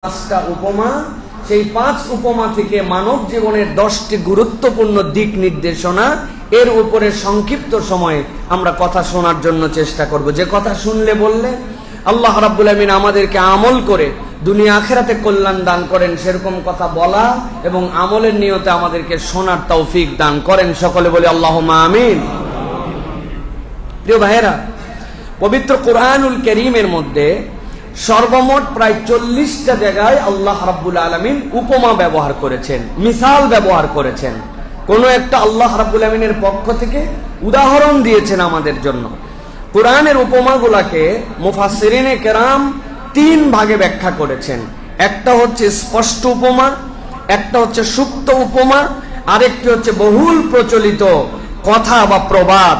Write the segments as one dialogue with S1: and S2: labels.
S1: পাঁচটা উপমা, সেই 5 উপমা থেকে মানব জীবনের 10টি গুরুত্বপূর্ণ দিক নির্দেশনা, এর উপরে সংক্ষিপ্ত সময়ে আমরা কথা শোনার জন্য চেষ্টা করব। যে কথা শুনলে বললে আল্লাহ রাব্বুল আমিন আমাদেরকে আমল করে দুনিয়া আখিরাতে কল্যাণ দান করেন, সেরকম কথা বলা এবং আমলের নিয়তে আমাদেরকে শোনার তৌফিক দান করেন। সকলে বলি আল্লাহুম্মা আমিন। প্রিয় ভাইয়েরা, পবিত্র কোরআনুল কারীমের মধ্যে সর্বমোট প্রায় 40টা জায়গায় আল্লাহ রাব্বুল আলামিন উপমা ব্যবহার করেছেন, মিসাল ব্যবহার করেছেন। কোন একটা আল্লাহ রাব্বুল আমিনের পক্ষ থেকে উদাহরণ দিয়েছেন আমাদের জন্য। কোরআনের উপমাগুলোকে মুফাসসিরিনে কেরাম 3 ভাগে ব্যাখ্যা করেছেন। একটা হচ্ছে স্পষ্ট উপমা, একটা হচ্ছে সুপ্ত উপমা, আরেকটি হচ্ছে বহুল প্রচলিত কথা বা প্রবাদ,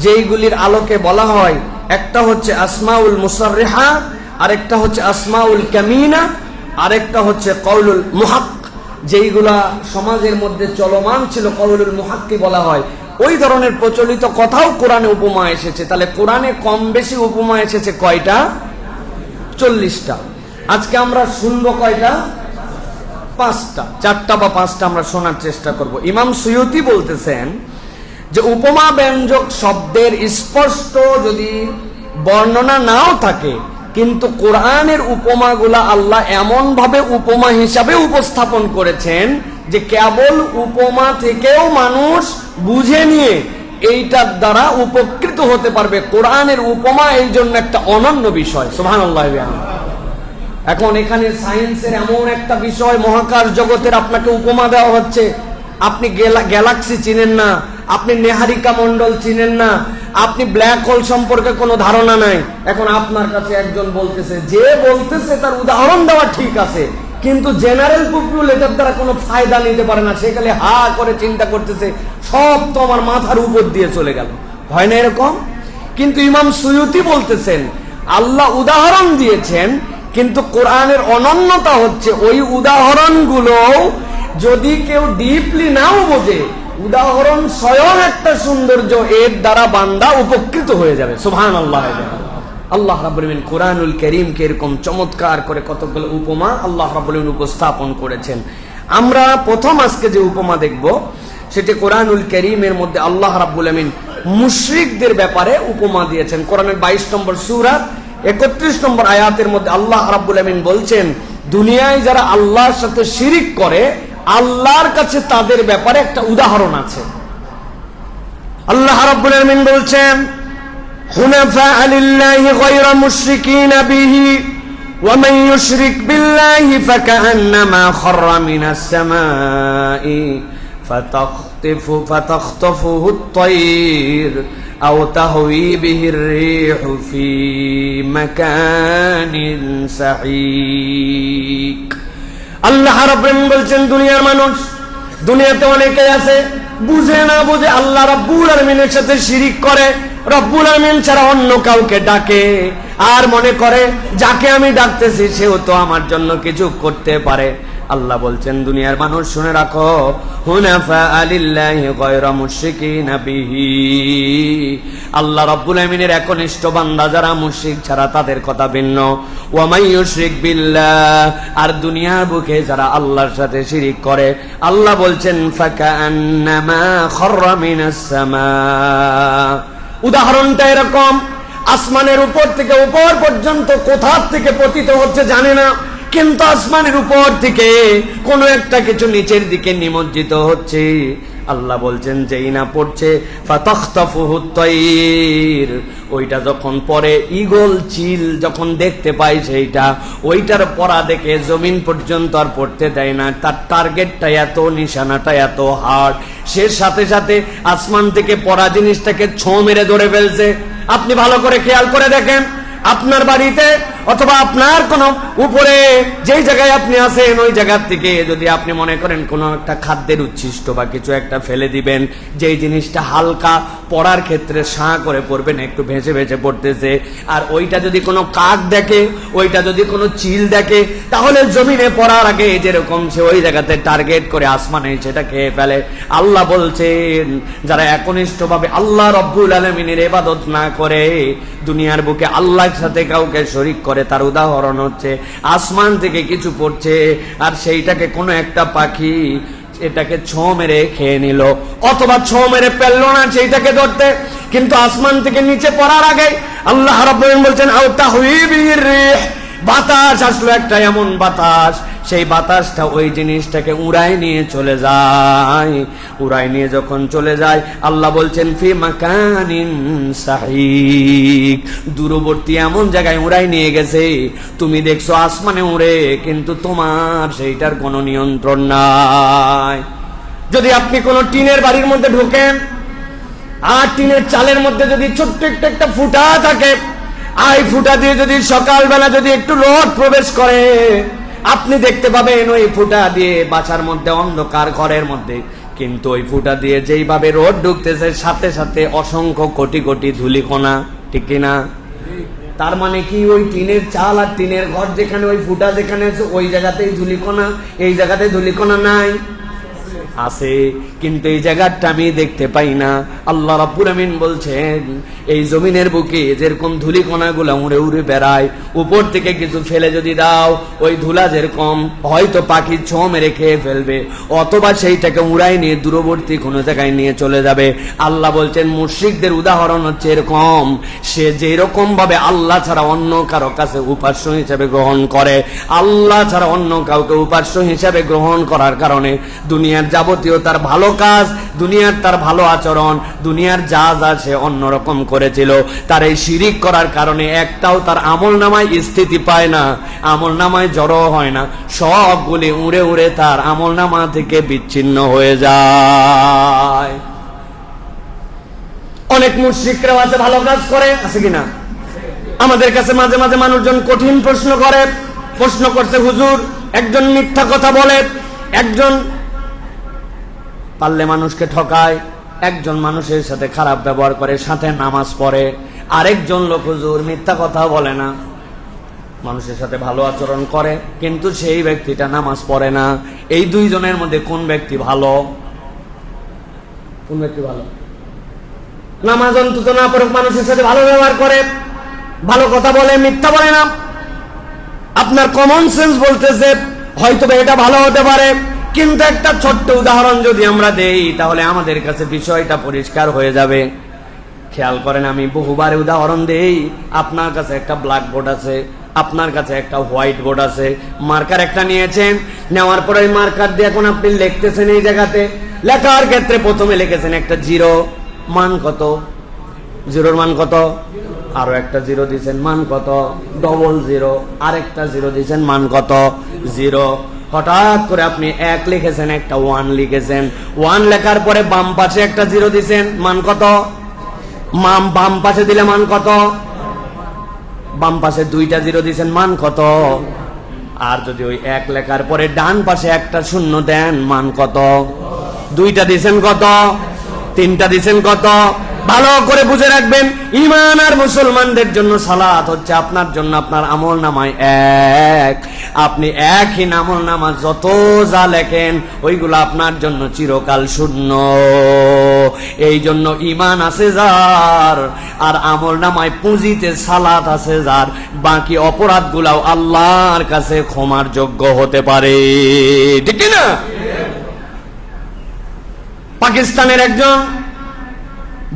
S1: যেইগুলির আলোকে বলা হয়। একটা হচ্ছে আসমাউল মুসাররিহা, আরেকটা হচ্ছে আসমাউল কামিনা, আরেকটা হচ্ছে কওলুল মুহাক্ক, যেইগুলা সমাজের মধ্যে চলমান ছিল, কওলুল মুহাক্কি বলা হয়। ওই ধরনের প্রচলিত কথাও কোরআনে উপমা এসেছে। তাহলে কোরআনে কম বেশি উপমা এসেছে কয়টা? 40টা। আজকে আমরা শুনবো কয়টা? 5টা, 4টা বা 5টা আমরা শোনার চেষ্টা করব। ইমাম সুয়ুতি বলতেছেন যে উপমা ব্যঞ্জক শব্দের স্পষ্ট যদি বর্ণনা নাও থাকে, কিন্তু কোরআনের উপমাগুলা আল্লাহ এমন ভাবে উপমা হিসাবে উপস্থাপন করেছেন যে কেবল উপমা থেকেও মানুষ বুঝে নিয়ে এইটার দ্বারা উপকৃত হতে পারবে। কোরআনের উপমা এই জন্য একটা অনন্য বিষয়। সুবহানাল্লাহ। এখন এখানে সায়েন্সের এমন একটা বিষয়, মহাকাশ জগতের আপনাকে উপমা দেওয়া হচ্ছে। আপনি গ্যালাক্সি চিনেন না, আপনি নেহারিকা মন্ডল চিনেন না, আপনি ব্ল্যাক হোল সম্পর্কে কোনো ধারণা নাই। এখন আপনার কাছে একজন বলতেছে, যে বলতেছে তার উদাহরণ দেওয়া ঠিক আছে, কিন্তু জেনারেল পিপল এটার দ্বারা কোনো ফায়দা নিতে পারে না। সে খালি হা করে চিন্তা করতেছে, সব তো আমার মাথার উপর দিয়ে চলে গেল। হয় না এরকম? কিন্তু ইমাম সুয়ুতি বলতেছেন আল্লাহ উদাহরণ দিয়েছেন, কিন্তু কোরআনের অনন্যতা হচ্ছে ওই উদাহরণগুলো যদি কেউ ডিপলি নাও বোঝে, উদাহরণ স্বয়ং একটা সৌন্দর্য, এর দ্বারা বান্দা উপকৃত হয়ে যাবে। সুবহানাল্লাহ। আল্লাহ রাব্বুল আমিন কোরআনুল কারীমকে এরকম চমৎকার করে কতগুলো উপমা আল্লাহ রাব্বুল আমিন উপস্থাপন করেছেন। আমরা প্রথম আজকে যে উপমা দেখব সেটি কোরআনুল কারীমের মধ্যে আল্লাহ রাব্বুল আমিন মুশরিকদের ব্যাপারে উপমা দিয়েছেন। কোরআনের 22 নম্বর সূরা 31 নম্বর আয়াতের মধ্যে আল্লাহ রাব্বুল আমিন বলছেন, দুনিয়ায় যারা আল্লাহর সাথে শিরিক করে, আল্লাহর কাছে তাদের ব্যাপারে একটা উদাহরণ আছে। আল্লাহ রাব্বুল আমিন বলছেন, হুনাফা লিল্লাহি গায়রা মুশরিকিনা বিহি ওয়া মান ইউশরিক বিল্লাহি ফাকান্নামা খাররা মিনাস সামাই ফাতাখতাফুহু আত-তায়র আও তাহওয়ি বিহির রিহু ফি মাকানিন সাহিক। আল্লাহ রাব্বুল আমিন বলছেন, দুনিয়ার মানুষ, দুনিয়াতে অনেকে আছে বুঝে না বুঝে আল্লাহ রাব্বুল আমিনের সাথে শিরিক করে, রব্বুল আমিন ছাড়া অন্য কাউকে ডাকে, আর মনে করে যাকে আমি ডাকতেছি সেও তো আমার জন্য কিছু করতে পারে। আল্লাহ বলছেন, দুনিয়ার মানুষ শুনে রাখো, হুনাফা লিল্লাহি গায়রা মুশরিকিনা বিহি, আল্লাহ রাব্বুল আমিনের একনিষ্ঠ বান্দা যারা, মুশরিক ছাড়া তাদের কথা ভিন্ন। ওয়া মান ইউশরিক বিল্লাহ, আর দুনিয়ার বুকে যারা আল্লাহর সাথে শিরিক করে, আল্লাহ বলছেন ফাকান্নামা খাররা মিনাস সামা। উদাহরণটা এরকম, আসমানের উপর থেকে উপর পর্যন্ত কোথা থেকে পতিত হচ্ছে জানে না, কিন্তু আসমানের উপর থেকে কোন একটা কিছু নিচের দিকে নিমজ্জিত হচ্ছে। আল্লাহ বলছেন, যেই না পড়ছে ফাতাখতাফুহু আত-তায়র, ওইটা যখন পরে ঈগল চিল যখন দেখতে পায়, সেইটা ওইটার পড়া দেখে জমিন পর্যন্ত আর পড়তে দেয় না। তার টার্গেটটা এত, নিশানাটা এত হার্ড, সে সাথে সাথে আসমান থেকে পড়া জিনিসটাকে ছোঁ মেরে ধরে ফেলছে। আপনি ভালো করে খেয়াল করে দেখেন, আপনার বাড়িতে অথবা আপনার কোন উপরে যেই জায়গায় আপনি আছেন, ওই জায়গার থেকে যদি আপনি মনে করেন কোন একটা খাদ্যের উচ্ছিষ্ট বা কিছু একটা ফেলে দিবেন, যেই জিনিসটা হালকা পড়ার ক্ষেত্রে সাঁ করে পড়বেন, একটু ভেসে ভেসে পড়তেছে, আর ওইটা যদি কোনো কাক দেখে, ওইটা যদি কোনো চিল দেখে, তাহলে জমিনে পড়ার আগে যেরকম সে ওই জায়গাতে টার্গেট করে আসমানে সেটা খেয়ে ফেলে। আল্লাহ বলছেন, যারা একনিষ্ঠভাবে আল্লাহ রব্বুল আলামিনের ইবাদত না করে, দুনিয়ার বুকে আল্লাহর সাথে কাউকে শরীক করে, করে, তার উদাহরণ হচ্ছে আসমান থেকে কিছু পড়ছে আর সেইটাকে কোনো একটা পাখি এটাকে ছো মেরে খেয়ে নিল, অথবা ছো মেরে পেললো না সেইটাকে ধরতে, কিন্তু আসমান থেকে নিচে পড়ার আগে আল্লাহ রাব্বুল আলামিন বলছেন আও তাহউইবির রিহ, বাতাস আসলো একটা এমন বাতাস, সেই বাতাসটা ওই জিনিসটাকে উড়াই নিয়ে চলে যায়। উড়াই নিয়ে যখন চলে যায় আল্লাহ বলছেন ফি মাকানিন সাহিক, দূরবর্তী এমন জায়গায় উড়াই নিয়ে গেছে, তুমি দেখছো আসমানে উড়ে, কিন্তু তোমার সেইটার কোনো নিয়ন্ত্রণ নাই। যদি আপনি কোনো টিনের বাড়ির মধ্যে ঢোকেন আর টিনের চালের মধ্যে যদি ছোট্ট একটা ফুটা থাকে, এই ফুটা দিয়ে যদি সকালবেলা যদি একটু রোদ প্রবেশ করে, আপনি দেখতে পাবেন ওই ফুটা দিয়ে বাসার মধ্যে অন্ধকার ঘরের মধ্যে, কিন্তু ওই ফুটা দিয়ে যেইভাবে রোদ ঢুকতেছে সাথে সাথে অসংখ্য কোটি কোটি ধূলিকণা, ঠিক কিনা? তার মানে কি ওই টিনের চাল আর টিনের ঘর যেখানে ওই ফুটা যেখানে আছে ওই জায়গাতেই ধূলিকণা, এই জায়গাতে ধূলিকণা নাই? আছে, কিন্তু এই জায়গাটা আমি দেখতে পাই না। আল্লাহ রাব্বুল আমিন বলছেন এই জমিনের বুকে যেরকম ধূলিকণাগুলো উড়ে উড়ে বেড়ায়, উপর থেকে কিছু ফেলে যদি দাও ওই ধুলা যেরকম হয়তো পাখি ছো মেরে খেয়ে ফেলবে, অথবা সেইটাকে উড়াই নিয়ে দূরবর্তী কোনো জায়গায় নিয়ে চলে যাবে। আল্লাহ বলছেন মুশরিকদের উদাহরণ হচ্ছে এরকম, সে যেরকম ভাবে আল্লাহ ছাড়া অন্য কারো কাছে উপাস্য হিসেবে গ্রহণ করে, আল্লাহ ছাড়া অন্য কাউকে উপাস্য হিসেবে গ্রহণ করার কারণে দুনিয়ার যাবতীয় তার ভালো কাজ, দুনিয়ার তার ভালো আচরণ, দুনিয়ার যা যা সে অন্যরকম করেছিল, তার এই শিরিক করার কারণে একটাও তার আমল নামায় স্থিতি পায় না, আমল নামায় জড়ো হয় না, সবগুলি উড়ে উড়ে তার আমল নামা থেকে বিচ্ছিন্ন হয়ে যায়। অনেক মুশরিকরাও আছে ভালো কাজ করে, আছে কিনা? আমাদের কাছে মাঝে মাঝে মানুষজন কঠিন প্রশ্ন করে, প্রশ্ন করছে হুজুর একজন মিথ্যা কথা বলে, একজন পারলে মানুষকে ঠকায়, একজন মানুষের সাথে খারাপ ব্যবহার করে, সাথে নামাজ পড়ে, আরেকজন লোক হুজুর মিথ্যা কথা বলে না, মানুষের সাথে ভালো আচরণ করে, কিন্তু সেই ব্যক্তিটা নামাজ পড়ে না। এই দুইজনের মধ্যে কোন ব্যক্তি ভালো? কোন ব্যক্তি ভালো? নামাজ অন্তত না পড়ুক, মানুষের সাথে ভালো ব্যবহার করে, ভালো কথা বলে, মিথ্যা বলে না। আপনার কমন সেন্স বলতেছে হয়তো এটা ভালো হতে পারে, কিন্তু একটা ছোট্ট উদাহরণ যদি আমরা দেই তাহলে আমাদের কাছে বিষয়টা পরিষ্কার হয়ে যাবে। খেয়াল করেন, আমি বহুবার উদাহরণ দেই। আপনার কাছে একটা ব্ল্যাক বোর্ড আছে, আপনার কাছে একটা হোয়াইট বোর্ড আছে, মার্কার একটা নিয়েছেন, নেওয়ার পরে ওই মার্কার দিয়ে এখন আপনি লিখতেছেন, এই জায়গাতে লেখার ক্ষেত্রে প্রথমে লিখেছেন একটা জিরো, মান কত? জিরোর মান কত? আরো একটা জিরো দিয়েছেন, মান কত? Double zero. আরেকটা জিরো দিয়েছেন, মান কত? জিরো। হঠাৎ করে আপনি এক লিখেছেন, একটা ওয়ান লিখেছেন, ওয়ান লেখার পরে বাম পাশে একটা জিরো দিয়েছেন, মান কত? বাম পাশে দিলে মান কত? বাম পাশে দুইটা জিরো দিয়েছেন, মান কত? আর যদি ওই এক লেখার পরে ডান পাশে একটা শূন্য দেন, মান কত? দুইটা দিয়েছেন কত? তিনটা দিয়েছেন কত? ভালো করে বুঝে রাখবেন, ঈমান আর মুসলমানদের জন্য সালাত হচ্ছে আপনার জন্য আপনার আমল নামায় এক। আপনি একই আমল নামা যত যা লেখেন ওইগুলো আপনার জন্য চিরকাল শূন্য। এই জন্য ঈমান আছে যার আর আমল নামায় পুঁজিতে সালাত আছে যার, বাকি অপরাধগুলাও আল্লাহর কাছে ক্ষমার যোগ্য হতে পারে, ঠিক না? পাকিস্তানের একজন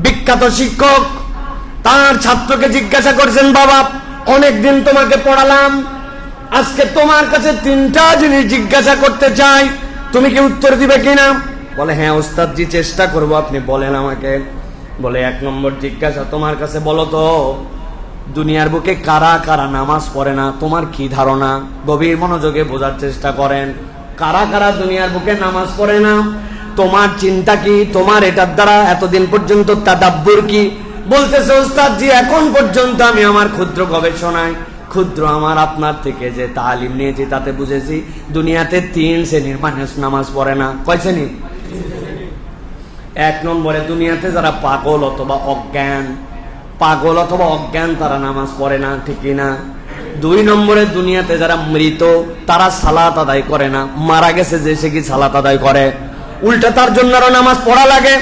S1: বিখ্যাত শিক্ষক তার ছাত্রকে জিজ্ঞাসা করছেন, বাবা অনেকদিন তোমাকে পড়ালাম, আজকে তোমার কাছে তিনটা জিনিস জিজ্ঞাসা করতে চাই, তুমি কি উত্তর দিবে কিনা? বলে হ্যাঁ ওস্তাদজি চেষ্টা করব, আপনি বলেন আমাকে। বলে এক নম্বর জিজ্ঞাসা তোমার কাছে, বলো তো দুনিয়ার বুকে কারা কারা নামাজ পড়ে না, তোমার কি ধারণা? গভীর মনোযোগে বোঝার চেষ্টা করেন, কারা কারা দুনিয়ার বুকে নামাজ পড়ে না, তোমার চিন্তা কি, তোমার এটার দ্বারা এতদিন পর্যন্ত তাদাব্বুর কি? বলতেছে ওস্তাদ জি এখন পর্যন্ত আমি আমার ক্ষুদ্র গবেষণায়, ক্ষুদ্র আমার আপনার থেকে যে তালিম নিয়েছি তাতে বুঝেছি দুনিয়াতে 3 শ্রেণীর মানুষ নামাজ পড়ে না। কয় শ্রেণী? এক নম্বরে দুনিয়াতে যারা পাগল অথবা অজ্ঞান, পাগল অথবা অজ্ঞান তারা নামাজ পড়ে না, ঠিক না? 2 নম্বরে দুনিয়াতে যারা মৃত তারা সালাত আদায় করে না, মারা গেছে যে সে কি সালাত আদায় করে? উল্টা তার জন্য আরো নামাজ পড়া লাগে।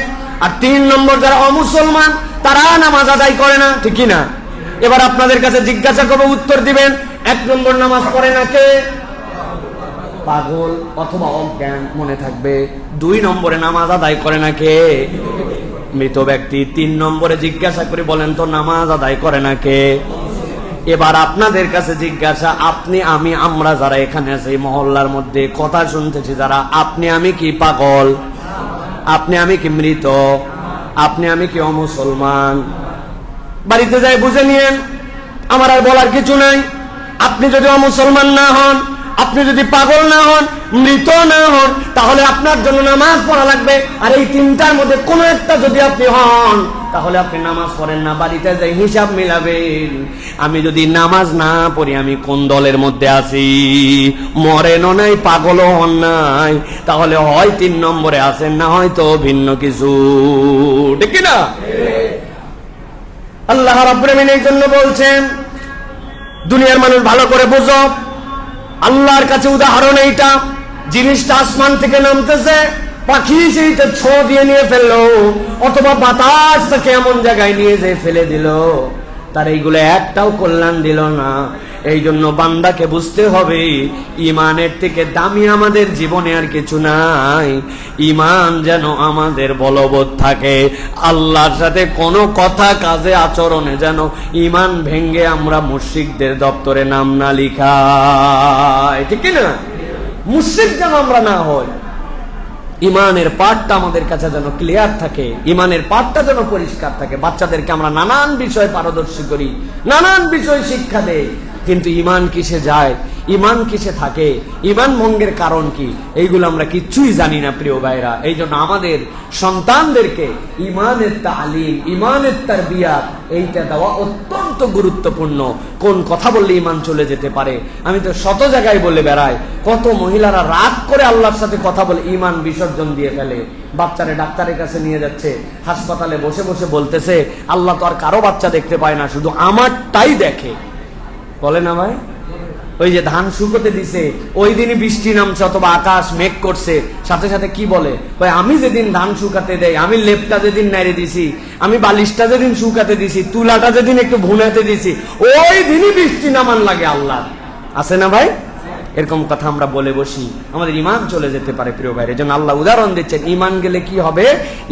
S1: আর 3 নম্বর যারা অমুসলমান তারা নামাজ আদায় করে না, ঠিক না? এবার আপনাদের কাছে জিজ্ঞাসা করবো, উত্তর দিবেন এক নম্বর নামাজ পড়ে না কে? পাগল অথবা অজ্ঞান, মনে থাকবে। 2 নম্বরে নামাজ আদায় করে না কে? মৃত ব্যক্তি। 3 নম্বরে জিজ্ঞাসা করে বলেন তো নামাজ আদায় করে না কে? এবার আপনাদের কাছে জিজ্ঞাসা, আপনি আমি আমরা যারা এখানে আছি মহল্লার মধ্যে কথা শুনতেছি যারা, আপনি আমি কি পাগল? আপনি আমি কি মৃত? আপনি আমি কি অমুসলমান? বাড়িতে যাই বুঝে নিয়েন, আমার আর বলার কিছু নাই। আপনি যদি অমুসলমান না হন, আপনি যদি পাগল না হন, মৃত না হন, তাহলে আপনার জন্য নামাজ পড়া লাগবে। আর এই 3টার মধ্যে কোনো একটা যদি আপনি হন, তাহলে আপনি নামাজ পড়েন না। বাড়িতে যাই হিসাব মিলাবেন, আমি যদি নামাজ না পড়ি আমি কোন দলের মধ্যে আছি? মরেনও নাই, পাগলও হন নাই, তাহলে হয় 3 নম্বরে আছেন, না হয়তো ভিন্ন কিছু। ঠিক না? আল্লাহ রাব্বুল আমিন এই জন্য বলছেন, দুনিয়ার মানুষ ভালো করে বুঝো, আল্লাহর কাছে উদাহরণ এইটা। জিনিসটা আসমান থেকে নামতেছে, পাখি সেইটা ছো দিয়ে নিয়ে ফেললো, অথবা বাতাস তাকে এমন জায়গায় নিয়ে যেয়ে ফেলে দিল, তার এইগুলো একটাও কল্যাণ দিল না। এই জন্য বান্দাকে বুঝতে হবে, ইমানের থেকে দামি আমাদের জীবনে আর কিছু নাই। ইমান যেন আমাদের বলবৎ থাকে। আল্লাহর সাথে কোনো কথা কাজে আচরণে যেন ইমান ভেঙ্গে আমরা মুশরিকদের দপ্তরে নাম না লিখাই। ঠিক না? মুশরিক যেন আমরা না হই। ইমানের পাঠটা আমাদের কাছে যেন ক্লিয়ার থাকে, ইমানের পাঠটা যেন পরিষ্কার থাকে। বাচ্চাদেরকে আমরা নানান বিষয় পারদর্শী করি, নানান বিষয় শিক্ষা দেই, কিন্তু ইমান কিসে যায়, ইমান কিসে থাকে, ইমান ভঙ্গের কারণ কি, এইগুলো আমরা কিচ্ছুই জানি না প্রিয় ভাইরা। এই জন্য আমাদের সন্তানদেরকে ইমানের তালিম, ইমানের তারবিয়াত এইটা দেওয়া অত্যন্ত গুরুত্বপূর্ণ। কোন কথা বললে ইমান চলে যেতে পারে, আমি তো শত জায়গায় বলে বেড়াই। কত মহিলারা রাগ করে আল্লাহর সাথে কথা বলে ইমান বিসর্জন দিয়ে ফেলে। বাচ্চারে ডাক্তারের কাছে নিয়ে যাচ্ছে, হাসপাতালে বসে বসে বলতেছে, আল্লাহ তো আর কারো বাচ্চা দেখতে পায় না, শুধু আমারটাই দেখে। বলে না ভাই? ওই যে ধান শুকোতে দিছে, ওই দিনই বৃষ্টি নামছে অথবা আকাশ মেঘ করছে, সাথে সাথে কি বলে, ভাই আমি যেদিন ধান শুকাতে দেই, আমি লেপটা যেদিন নাড়ে দিছি, আমি বালিশটা যেদিন শুকাতে দিছি, তুলাটা যেদিন একটু ভুনাতে দিছি, ওই দিনই বৃষ্টি নামান লাগে আল্লাহ। আছে না ভাই? এরকম কথা আমরা বলে বসি, আমাদের ইমান চলে যেতে পারে প্রিয় ভাইয়ের। এজন্য আল্লাহ উদাহরণ দিচ্ছেন, ইমান গেলে কি হবে?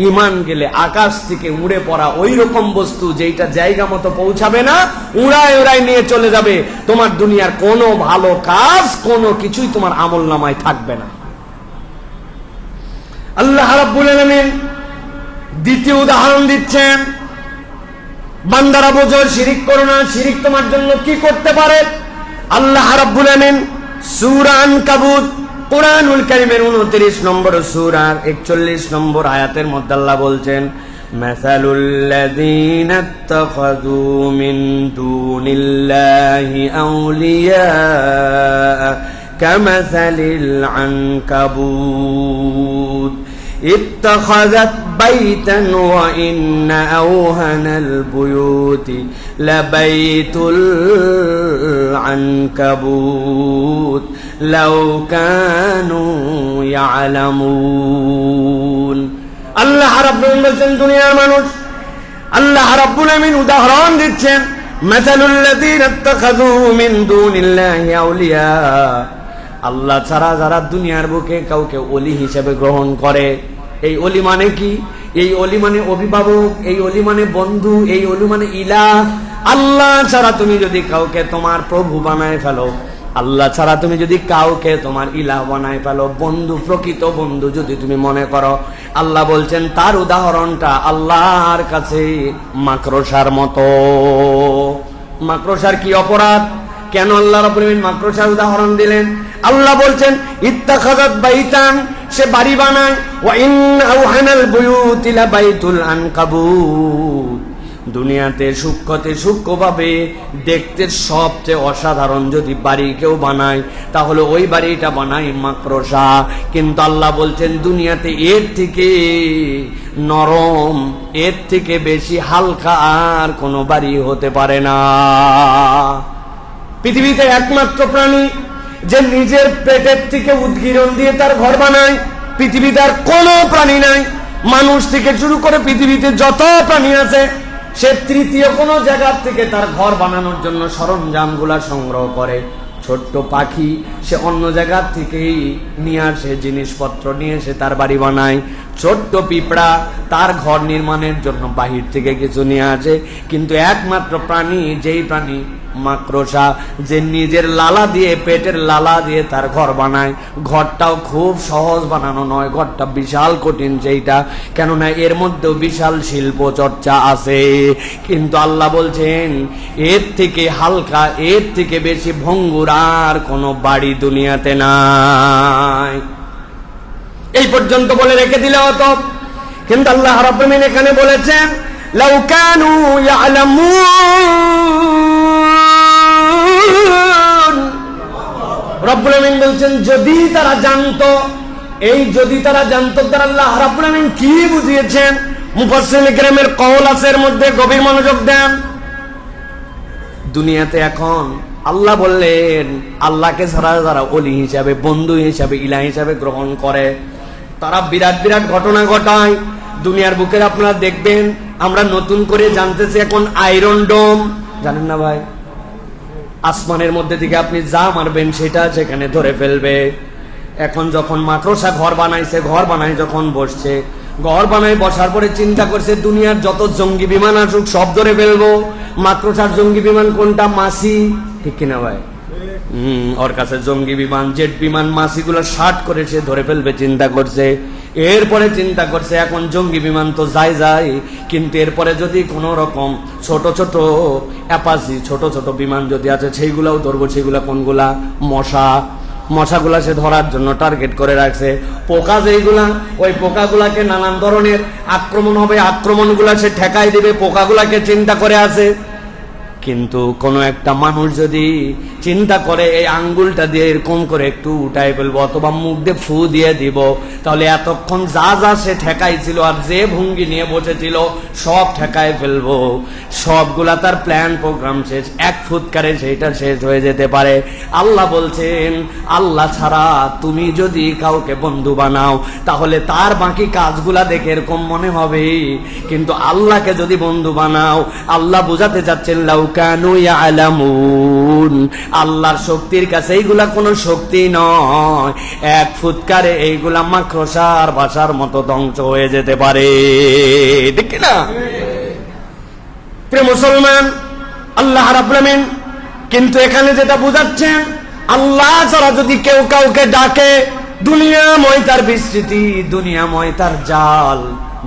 S1: ইমান গেলে আকাশ থেকে উড়ে পড়া ওই রকম বস্তু যেটা জায়গা মতো পৌঁছাবে না, উড়ায় উড়ায় নিয়ে চলে যাবে। তোমার দুনিয়ার কোনো ভালো কাজ, কোনো কিছুই তোমার আমল নামায় থাকবে না। আল্লাহ রাব্বুল আলামিন দ্বিতীয় উদাহরণ দিচ্ছেন, বান্দারা বোঝো, শিরিক করো না। শিরিক তোমার জন্য কি করতে পারে? আল্লাহ রাব্বুল আলামিন সূরা আনকাবুত, কুরআনুল কারীমের 29 নম্বর সূরার 41 নম্বর আয়াতের মধ্যে আল্লাহ বলছেন, মাসালুল লাযীনা ইত্তাখাযু মিন দুনিল্লাহি আউলিয়া কামাসালিল আনকাবুত اتخذت بيتا وإن أوهن البيوت لبيت العنكبوت لو كانوا يعلمون। আল্লাহ রাব্বুল আলামিন বলেন, দুনিয়ার মানুষ, আল্লাহ রাব্বুল আলামিন উদাহরণ দিচ্ছেন, মাসালুল লাযীনা ইত্তাখাযু মিন দুনিল্লাহি আউলিয়া, আল্লাহ ছাড়া যারা দুনিয়ার বুকে কাউকে ওলি হিসেবে গ্রহণ করে। এই ওলি মানে কি? এই ওলি মানে অভিভাবক, এই ওলি মানে বন্ধু, এই ওলি মানে ইলাহ। আল্লাহ ছাড়া তুমি যদি কাউকে তোমার প্রভু বানায় ফেলো, আল্লাহ ছাড়া তুমি যদি কাউকে তোমার ইলাহ বানায় ফেলো, বন্ধু, প্রকৃত বন্ধু যদি তুমি মনে করো, আল্লাহ বলছেন তার উদাহরণটা আল্লাহর কাছে মাকড়সার মতো। মাকড়সার কি অপরাধ? কেন আল্লাহ রাব্বুল আলামিন মাকড়সার উদাহরণ দিলেন? আল্লাহ বলছেন, ইত্তাখাযাত বাইতান, সে বাড়ি বানায়, ওয়া ইন আওহানাল বুয়ুতি লাবাইতুল আনকাবুত, দুনিয়াতে সূক্ষ্মতে সূক্ষ্মভাবে দেখতে সবচেয়ে অসাধারণ যদি বাড়ি কেউ বানায়, তাহলে ওই বাড়িটা বানায় মাকড়সা। কিন্তু আল্লাহ বলছেন দুনিয়াতে এর থেকে নরম, এর থেকে বেশি হালকা আর কোনো বাড়ি হতে পারে না। পৃথিবীতে একমাত্র প্রাণী যে নিজের পেটের থেকে উদ্গীরণ দিয়ে তার ঘর বানায়, পৃথিবীতে আর কোনো প্রাণী নাই। মানুষ থেকে শুরু করে পৃথিবীতে যত প্রাণী আছে সে তৃতীয় কোনো জায়গা থেকে তার ঘর বানানোর জন্য সরঞ্জামগুলা সংগ্রহ করে। ছোট্ট পাখি সে অন্য জায়গা থেকেই নিয়ে আসে, জিনিসপত্র নিয়ে এসে তার বাড়ি বানায়। ছোট্ট পিঁপড়া তার ঘর নির্মাণের জন্য বাহির থেকে কিছু নিয়ে আসে। কিন্তু একমাত্র প্রাণী, যেই প্রাণী মাকড়সা, যে নিজের লালা দিয়ে, পেটের লালা দিয়ে তার ঘর বানায়, ঘরটাও খুব সহজ বানানো নয়, ঘরটা বিশাল কঠিন সেইটা, কেননা এর মধ্যেও বিশাল শিল্প চর্চা আছে। কিন্তু আল্লাহ বলছেন এর থেকে হালকা, এর থেকে বেশি ভঙ্গুর আর কোনো বাড়ি দুনিয়াতে নাই। এই পর্যন্ত বলে রেখে দিলে হতো, কিন্তু আল্লাহ রাব্বুল আলামিন এখানে বলেছেন লাউ কানু ইয়ালামুন। রব্বুল আলামিন বলছেন যদি তারা জানতো। এই যদি তারা জানতো তারা আল্লাহ রাব্বুল আলামিন কি বুঝিয়েছেন? মুফাসসিরিন কিরামের কওল আছে, এর মধ্যে গভীর মনোযোগ দেন। দুনিয়াতে এখন আল্লাহ বললেন আল্লাহকে ছাড়া যারা ওলি হিসাবে, বন্ধু হিসাবে, ইলাহ হিসাবে গ্রহণ করে, তারা বিরাট বিরাট ঘটনা ঘটায় দুনিয়ার বুকের। আপনারা দেখবেন আমরা নতুন করে জানতেছি এখন আয়রন ডোম, জানেন না ভাই? আসমানের মধ্যে থেকে আপনি যা মারবেন সেটা সেখানে ধরে ফেলবে। এখন যখন মাকড়সা ঘর বানাইছে, ঘর বানাই যখন বসছে, ঘর বানাই বসার পরে চিন্তা করছে দুনিয়ার যত জঙ্গি বিমান আসুক সব ধরে ফেলবো। মাকড়সার জঙ্গি বিমান কোনটা? মাছি, ঠিক কিনা ভাই? ওর কাছে জঙ্গি বিমান, জেট বিমান, মাছিগুলো শার্ট করে সে ধরে ফেলবে চিন্তা করছে। এরপরে চিন্তা করছে এখন জঙ্গি বিমান তো যায়, কিন্তু এরপরে যদি কোনো রকম ছোট ছোট অ্যাপাচি, ছোট ছোট বিমান যদি আছে সেইগুলাও ধরবো। সেগুলা কোনগুলা? মশাগুলা সে ধরার জন্য টার্গেট করে রাখছে। পোকা যেইগুলা, ওই পোকাগুলাকে নানান ধরনের আক্রমণ হবে, আক্রমণগুলা সে ঠেকাই দিবে, পোকাগুলাকে চিন্তা করে আছে। কিন্তু কোনো একটা মানুষ যদি চিন্তা করে এই আঙ্গুলটা দিয়ে এরকম করে একটু উঠাই ফেলবো অথবা মুখ দিয়ে ফু দিয়ে দিব, তাহলে এতক্ষণ যা যা সে ঠেকাইছিল আর যে ভঙ্গি নিয়ে বসেছিল সব ঠেকাই ফেলবো। সবগুলা তার প্ল্যান প্রোগ্রাম শেষ, এক ফুৎকারে সেইটা শেষ হয়ে যেতে পারে। আল্লাহ বলছেন আল্লাহ ছাড়া তুমি যদি কাউকে বন্ধু বানাও তাহলে তার বাকি কাজগুলা দেখে এরকম মনে হবে, কিন্তু আল্লাহকে যদি বন্ধু বানাও, আল্লাহ বোঝাতে যাচ্ছেন লাউ কানু ইয়ালামুন, আল্লাহর শক্তির কাছে এইগুলা কোনো শক্তি নয়, এক ফুৎকারে এইগুলা মাকড়সার বাসার মতো ধ্বংস হয়ে যেতে পারে। ঠিক না? প্রিয় মুসলমান, আল্লাহ রাব্বুল আলামিন কিন্তু এখানে যেটা বুঝাচ্ছেন, আল্লাহ ছাড়া যদি কেউ কাউকে ডাকে, দুনিয়াময় তার বিস্তৃতি, দুনিয়াময় তার জাল,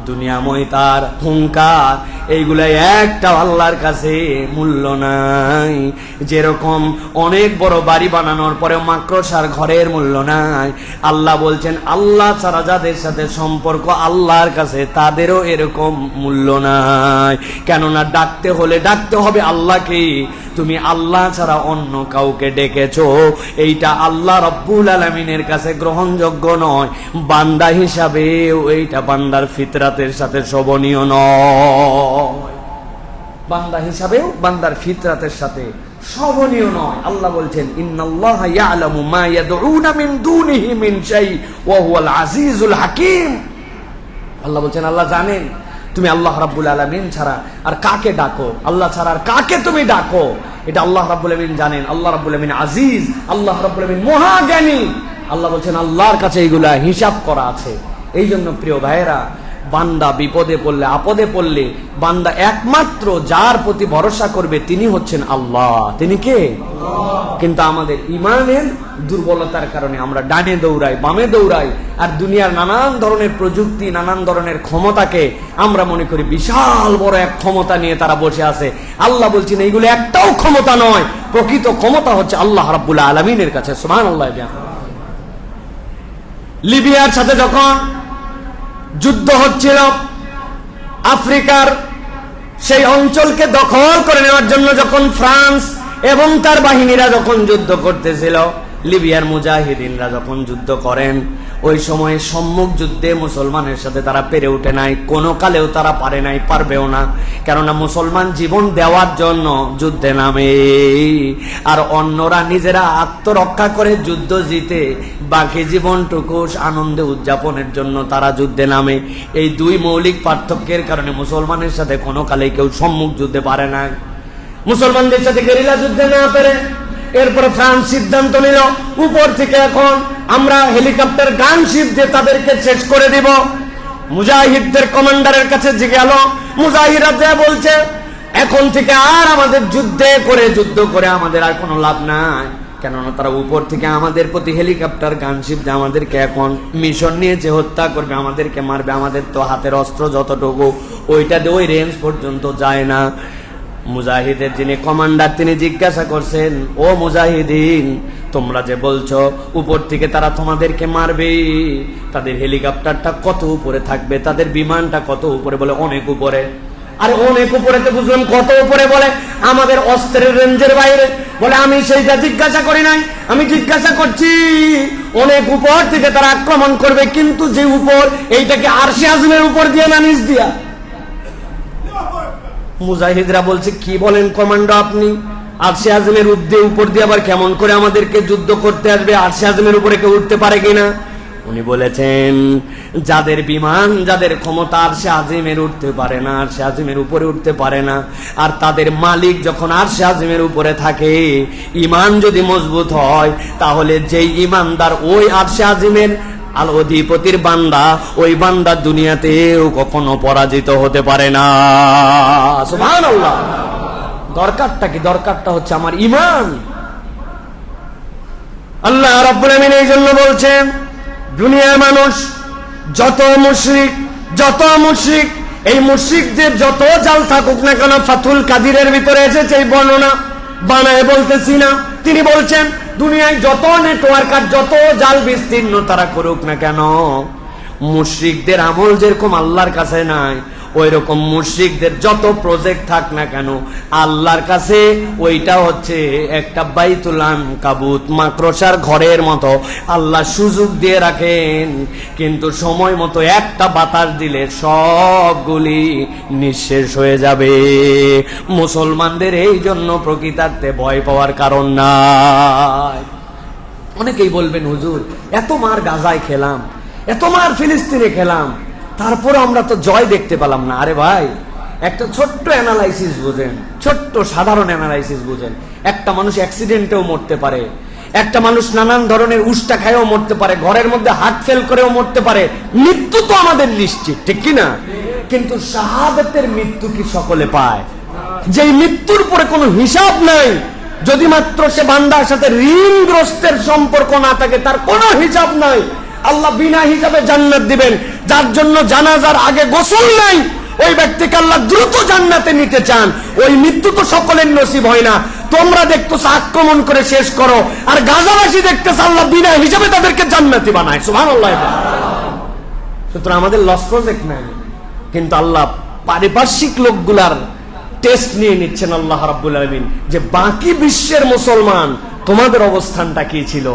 S1: দুনিয়াময় তার হুঙ্কার, এইগুলা একটা আল্লাহর কাছে মূল্য নাই। যেরকম অনেক বড় বাড়ি বানানোর পরে মাকড়সার ঘরের মূল্য নাই, আল্লাহ বলছেন আল্লাহ ছাড়া যাদের সাথে সম্পর্ক আল্লাহর কাছে তাদেরও এরকম মূল্য নাই। কেননা ডাকতে হলে ডাকতে হবে আল্লাহকে। তুমি আল্লাহ ছাড়া অন্য কাউকে ডেকেছো, এইটা আল্লাহ রাব্বুল আলামিনের কাছে গ্রহণযোগ্য নয়। বান্দা হিসাবেও এইটা বান্দার ফিতরাতের সাথে শোভনীয় নয়। বান্দা হিসাবেও বান্দার ফিতরাতের সাথে শোভনীয় নয়। আল্লাহ বলছেন ইন্নাল্লাহা ইয়ালামু মা ইয়াদউনা মিন দুনিহি মিন শাই ওয়া হুয়াল আজিজুল হাকীম। আল্লাহ বলছেন আল্লাহ জানেন তুমি আল্লাহ রাব্বুল আলামিন ছাড়া আর কাকে ডাকো, আল্লাহ ছাড়া আর কাকে তুমি ডাকো, এটা আল্লাহ রাব্বুল আলামিন জানেন। আল্লাহ রাব্বুল আলামিন আজিজ, আল্লাহ রাব্বুল আলামিন মহাজ্ঞানী। আল্লাহ বলছেন আল্লাহর কাছে এইগুলা হিসাব করা আছে। এই জন্য প্রিয় ভাইয়েরা, বান্দা বিপদে পড়লে, আপদে পড়লে বান্দা একমাত্র যার প্রতি ভরসা করবে তিনি হচ্ছেন আল্লাহ। তিনি কে? কিন্তু আমাদের ইমানের দুর্বলতার কারণে আমরা ডানে দৌড়াই, বামে দৌড়াই, আর দুনিয়ার নানান ধরনের প্রযুক্তি, নানান ধরনের ক্ষমতাকে আমরা মনে করি বিশাল বড় এক ক্ষমতা নিয়ে তারা বসে আছে। আল্লাহ বলছেন এইগুলো একটাও ক্ষমতা নয়, প্রকৃত ক্ষমতা হচ্ছে আল্লাহ রাব্বুল আলামিনের কাছে। সুবহানাল্লাহ। লিবিয়ার সাথে যখন যুদ্ধ হচ্ছিল, আফ্রিকার সেই অঞ্চলকে দখল করে নেওয়ার জন্য যখন ফ্রান্স এবং তার বাহিনীরা যখন যুদ্ধ করতেছিল, লিবিয়ার মুজাহিদিনরা যখন যুদ্ধ করেন, ওই সময়ে সম্মুখ যুদ্ধে মুসলমানের সাথে তারা পেরে ওঠে নাই, কোনো কালেও তারা পারে নাই, পারবেও না। কেননা মুসলমান জীবন দেওয়ার জন্য যুদ্ধে নামে, আর অন্যরা নিজেরা আত্মরক্ষা করে যুদ্ধ জিতে বাকি জীবনটুকু আনন্দে উদযাপনের জন্য তারা যুদ্ধে নামে। এই দুই মৌলিক পার্থক্যের কারণে মুসলমানের সাথে কোনো কালেই কেউ সম্মুখ যুদ্ধে পারে না। মুসলমানদের সাথে গেরিলা যুদ্ধে না পেরে এরপরে ফ্রান্স সিদ্ধান্ত নিল, উপর থেকে এখন আমরা হেলিকপ্টার গানশিপ দিয়ে তাদেরকে শেষ করে দিব। মুজাহিদদের কমান্ডারের কাছে গেল, মুজাহিদরা যা বলছে, এখন থেকে আর আমাদের যুদ্ধ করে আমাদের আর কোনো লাভ নাই। কেননা তারা উপর থেকে আমাদের প্রতি হেলিকপ্টার গানশিপ দিয়ে আমাদেরকে এখন মিশন নিয়েছে, হত্যা করবে, আমাদেরকে মারবে। আমাদের তো হাতের অস্ত্র যতটুকু, ওইটা দিয়ে ওই রেঞ্জ পর্যন্ত যায় না। মুজাহিদের যিনি কমান্ডার তিনি জিজ্ঞাসা করছেন, ও মুজাহিদিন, তোমরা যে বলছো উপর থেকে তারা তোমাদেরকে মারবে, তাদের হেলিকপ্টারটা কত উপরে থাকবে, তাদের বিমানটা কত উপরে? বলে অনেক উপরে। আরে অনেক উপরে তো বুঝলাম, কত উপরে? বলে আমাদের অস্ত্রের রেঞ্জের বাইরে। বলে আমি সেইটা জিজ্ঞাসা করি নাই, আমি জিজ্ঞাসা করছি অনেক উপর থেকে তারা আক্রমণ করবে, কিন্তু যে উপর, এইটাকে আরশে আজমের উপর দিয়ে না নিচ দিয়া? মুজাহিদরা বলছে, কি বলেন কমান্ডো আপনি? আরশে আজমের উপর দিয়ে আবার কেমন করে আমাদেরকে যুদ্ধ করতে আসবে? আরশে আজমের উপরে কেউ উঠতে পারে কিনা? উনি বলেছেন, যাদের বিমান, যাদের ক্ষমতা আরশে আজমের উঠতে পারে না, আরশে আজমের উপরে উঠতে পারে না, আর তাদের মালিক যখন আরশে আজমের উপরে থাকে, ঈমান যদি মজবুত হয়, তাহলে যেই ঈমানদার ওই আরশে আজমের আল অধিপতির বান্দা, ওই বান্দা দুনিয়াতেও কখনো পরাজিত হতে পারে না। সুবহানাল্লাহ। দরকারটা কি? দরকারটা হচ্ছে আমার ঈমান। আল্লাহ রাব্বুল আমিন এই জন্য বলছেন, দুনিয়ার মানুষ যত মুশরিক, এই মুশরিকদের যত জাল থাকুক না কেন, ফাতুল কাদিরের ভিতরে এসেছে এই বর্ণনা, বানায় বলতেছি না। তিনি বলছেন, দুনিয়ায় যত নেটওয়ার্ক আর যত জাল বিস্তীর্ণ তারা করুক না কেন, মুশরিকদের আমল যেরকম আল্লাহর কাছে নাই, ওই রকম মুশরিকদের যত প্রজেক্ট থাক না কেন, আল্লাহর কাছে ওইটা হচ্ছে একটা বাইতুল আনকাবুত, মাকড়সার ঘরের মতো। আল্লাহ সুযোগ দিয়ে রাখেন, কিন্তু সময় মতো একটা বাতাস দিলে সবগুলি নিঃশেষ হয়ে যাবে। মুসলমানদের এই জন্য প্রকৃতার্থে ভয় পাওয়ার কারণ নাই। অনেকেই বলবেন, হুজুর এত মার গাজায় খেলাম, এত মার ফিলিস্তিনে খেলাম, তারপরে আমরা তো জয় দেখতে পেলাম না। আরে ভাই, একটা ছোট্ট অ্যানালাইসিস বুঝেন, ছোট্ট সাধারণ অ্যানালাইসিস বুঝেন। একটা মানুষ অ্যাক্সিডেন্টেও মরতে পারে, একটা মানুষ নানান ধরনের উষ্টা খায়ও মরতে পারে, ঘরের মধ্যে হার্ট ফেল করেও মরতে পারে। মৃত্যু তো আমাদের নিশ্চিত, ঠিক কিনা? কিন্তু শাহাদাতের মৃত্যু কি সকলে পায়? যেই মৃত্যুর পরে কোনো হিসাব নাই, যদি মাত্র সে বান্দার সাথে ঋণগ্রস্তের সম্পর্ক না থাকে, তার কোনো হিসাব নাই, আল্লাহ বিনা হিসাবে জান্নাত দিবেন। যার জন্য জানাজার আগে গোসল নাই, ওই ব্যক্তিকে আল্লাহ দ্রুত জান্নাতে নিতে চান। ওই মৃত্যু তো সকলের নসিব হয় না। তোমরা দেখতেছ আক্রমণ করে শেষ করো, আর গাজাবাসী দেখতেছ আল্লাহ বিনা হিসাবে তাদেরকে জান্নাতি বানায়। সুবহানাল্লাহ। সুতরাং আমাদের লস প্রজেক্ট নাই, কিন্তু আল্লাহ পারিপার্শ্বিক লোকগুলার টেস্ট নিয়ে নিচ্ছেন আল্লাহ রাব্বুল আলামিন, যে বাকি বিশ্বের মুসলমান তোমাদের অবস্থানটা কি ছিল,